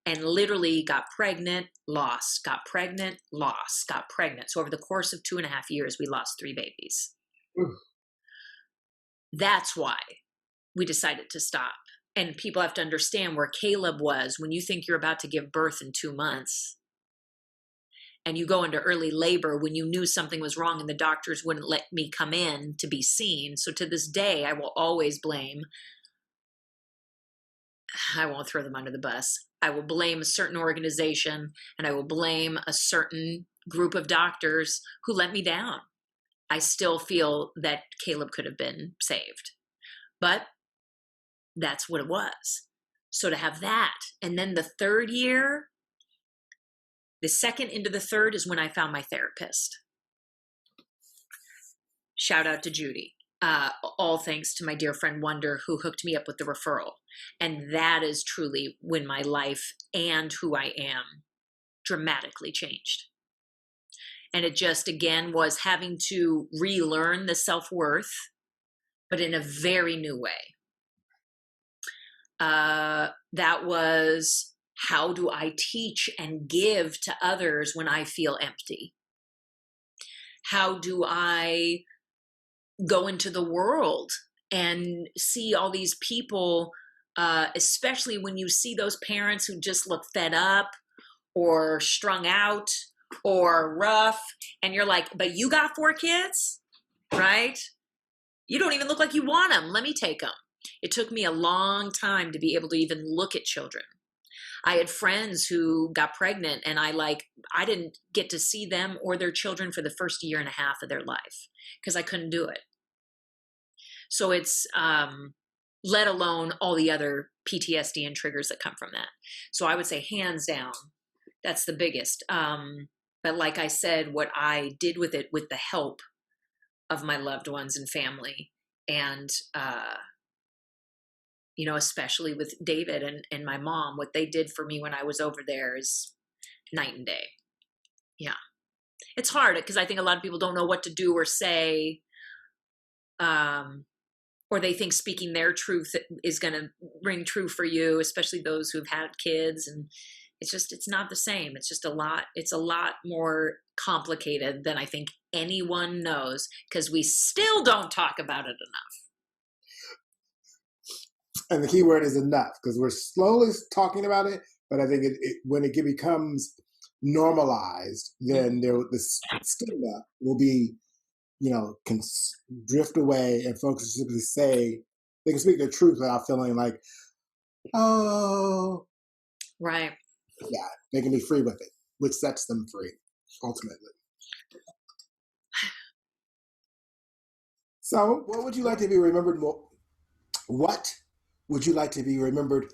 Speaker 2: and literally got pregnant, lost, got pregnant, lost, got pregnant. So over the course of 2.5 years, we lost 3 babies. That's why we decided to stop. And people have to understand where Caleb was when you think you're about to give birth in 2 months and you go into early labor when you knew something was wrong and the doctors wouldn't let me come in to be seen. So to this day, I will always blame, I won't throw them under the bus. I will blame a certain organization and I will blame a certain group of doctors who let me down. I still feel that Caleb could have been saved, but that's what it was. So to have that, and then the 3rd year, the 2nd into the 3rd is when I found my therapist. Shout out to Judy. All thanks to my dear friend Wonder, who hooked me up with the referral. And that is truly when my life and who I am dramatically changed. And it just, again, was having to relearn the self-worth, but in a very new way. That was, how do I teach and give to others when I feel empty? How do I go into the world and see all these people, especially when you see those parents who just look fed up or strung out or rough, and you're like, but you got 4 kids, right? You don't even look like you want them. Let me take them. It took me a long time to be able to even look at children. I had friends who got pregnant and I didn't get to see them or their children for the first 1.5 years of their life because I couldn't do it. So it's, let alone all the other PTSD and triggers that come from that. So I would say hands down, that's the biggest. But like I said, what I did with it, with the help of my loved ones and family, and, especially with David and my mom, what they did for me when I was over there is night and day. Yeah. It's hard because I think a lot of people don't know what to do or say, or they think speaking their truth is going to ring true for you, especially those who've had kids. And it's not the same. It's a lot more complicated than I think anyone knows, because we still don't talk about it enough.
Speaker 1: And the key word is enough, because we're slowly talking about it, but I think when it becomes normalized, then the stigma will be, can drift away, and folks simply say, they can speak their truth without feeling like, oh.
Speaker 2: Right.
Speaker 1: Yeah, they can be free with it, which sets them free, ultimately. So, what would you like to be remembered? What would you like to be remembered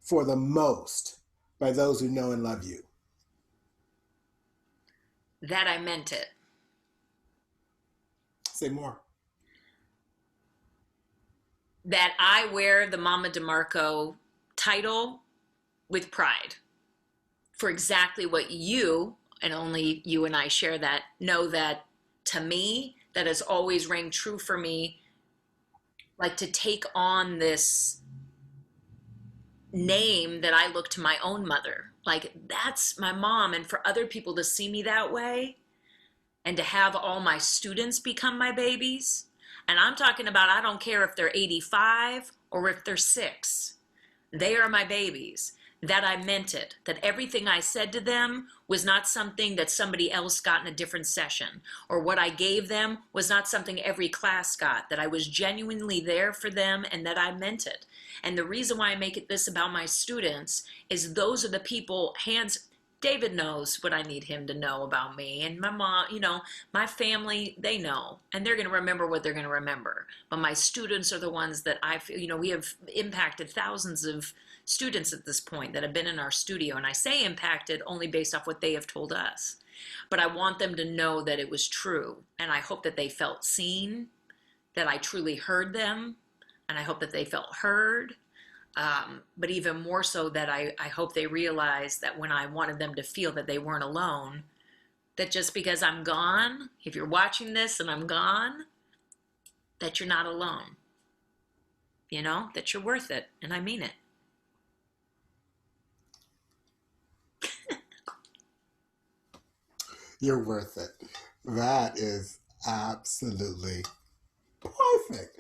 Speaker 1: for the most by those who know and love you?
Speaker 2: That I meant it.
Speaker 1: Say more.
Speaker 2: That I wear the Mama DeMarco title with pride for exactly what you, and only you and I share that, know that to me, that has always rang true for me, like to take on this name that I look to my own mother. Like, that's my mom. And for other people to see me that way, and to have all my students become my babies. And I'm talking about, I don't care if they're 85 or if they're 6. They are my babies. That I meant it. That everything I said to them was not something that somebody else got in a different session. Or what I gave them was not something every class got. That I was genuinely there for them and that I meant it. And the reason why I make this about my students is those are the people, David knows what I need him to know about me, and my mom, my family, they know, and they're going to remember what they're going to remember. But my students are the ones that I feel, we have impacted thousands of students at this point that have been in our studio, and I say impacted only based off what they have told us. But I want them to know that it was true, and I hope that they felt seen, that I truly heard them, and I hope that they felt heard. But even more so that I hope they realize that when I wanted them to feel that they weren't alone, that just because I'm gone, if you're watching this and I'm gone, that you're not alone. That you're worth it. And I mean it.
Speaker 1: You're worth it. That is absolutely perfect.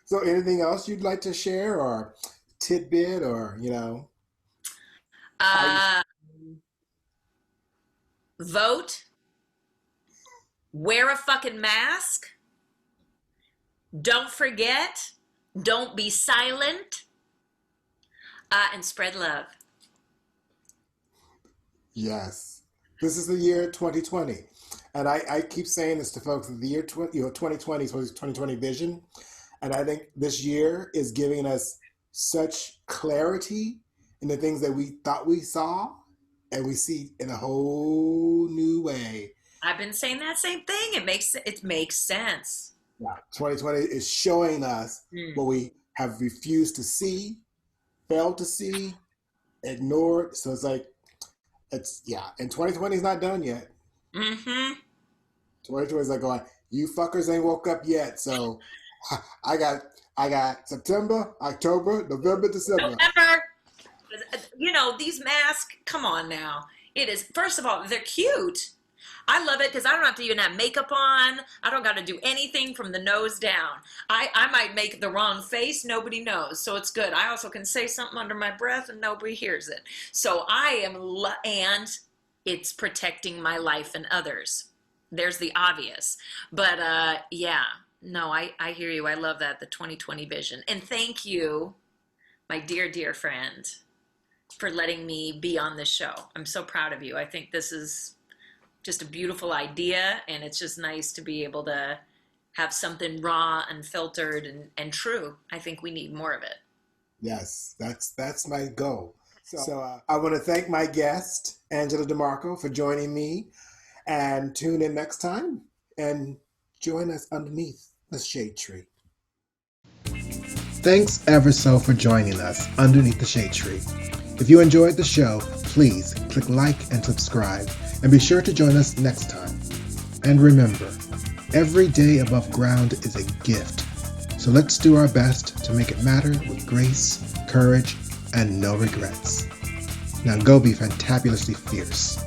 Speaker 1: So, anything else you'd like to share, or tidbit, or how you?
Speaker 2: Uh, Vote, wear a fucking mask, don't forget, don't be silent, and spread love.
Speaker 1: Yes, this is the year 2020, and I keep saying this to folks. The year 2020 is 2020 vision, and I think this year is giving us such clarity in the things that we thought we saw, and we see in a whole new way.
Speaker 2: I've been saying that same thing. It makes sense.
Speaker 1: Yeah, 2020 is showing us
Speaker 2: Mm.
Speaker 1: what we have refused to see, failed to see, ignored. So it's like and 2020 is not done yet.
Speaker 2: Mm-hmm.
Speaker 1: 2020 is like going, you fuckers ain't woke up yet. So I got I got September, October, November, December.
Speaker 2: November. These masks, come on now. It is, first of all, they're cute. I love it because I don't have to even have makeup on. I don't got to do anything from the nose down. I might make the wrong face. Nobody knows. So it's good. I also can say something under my breath and nobody hears it. So and it's protecting my life and others. There's the obvious. But yeah, no, I hear you. I love that, the 2020 vision. And thank you, my dear, dear friend, for letting me be on this show. I'm so proud of you. I think this is just a beautiful idea, and it's just nice to be able to have something raw, unfiltered, and true. I think we need more of it.
Speaker 1: Yes, that's my goal. So I want to thank my guest, Angela DeMarco, for joining me. And tune in next time and join us underneath the shade tree. Thanks ever so for joining us underneath the shade tree. If you enjoyed the show, please click like and subscribe, and be sure to join us next time. And remember, every day above ground is a gift. So let's do our best to make it matter with grace, courage, and no regrets. Now go be fantabulously fierce.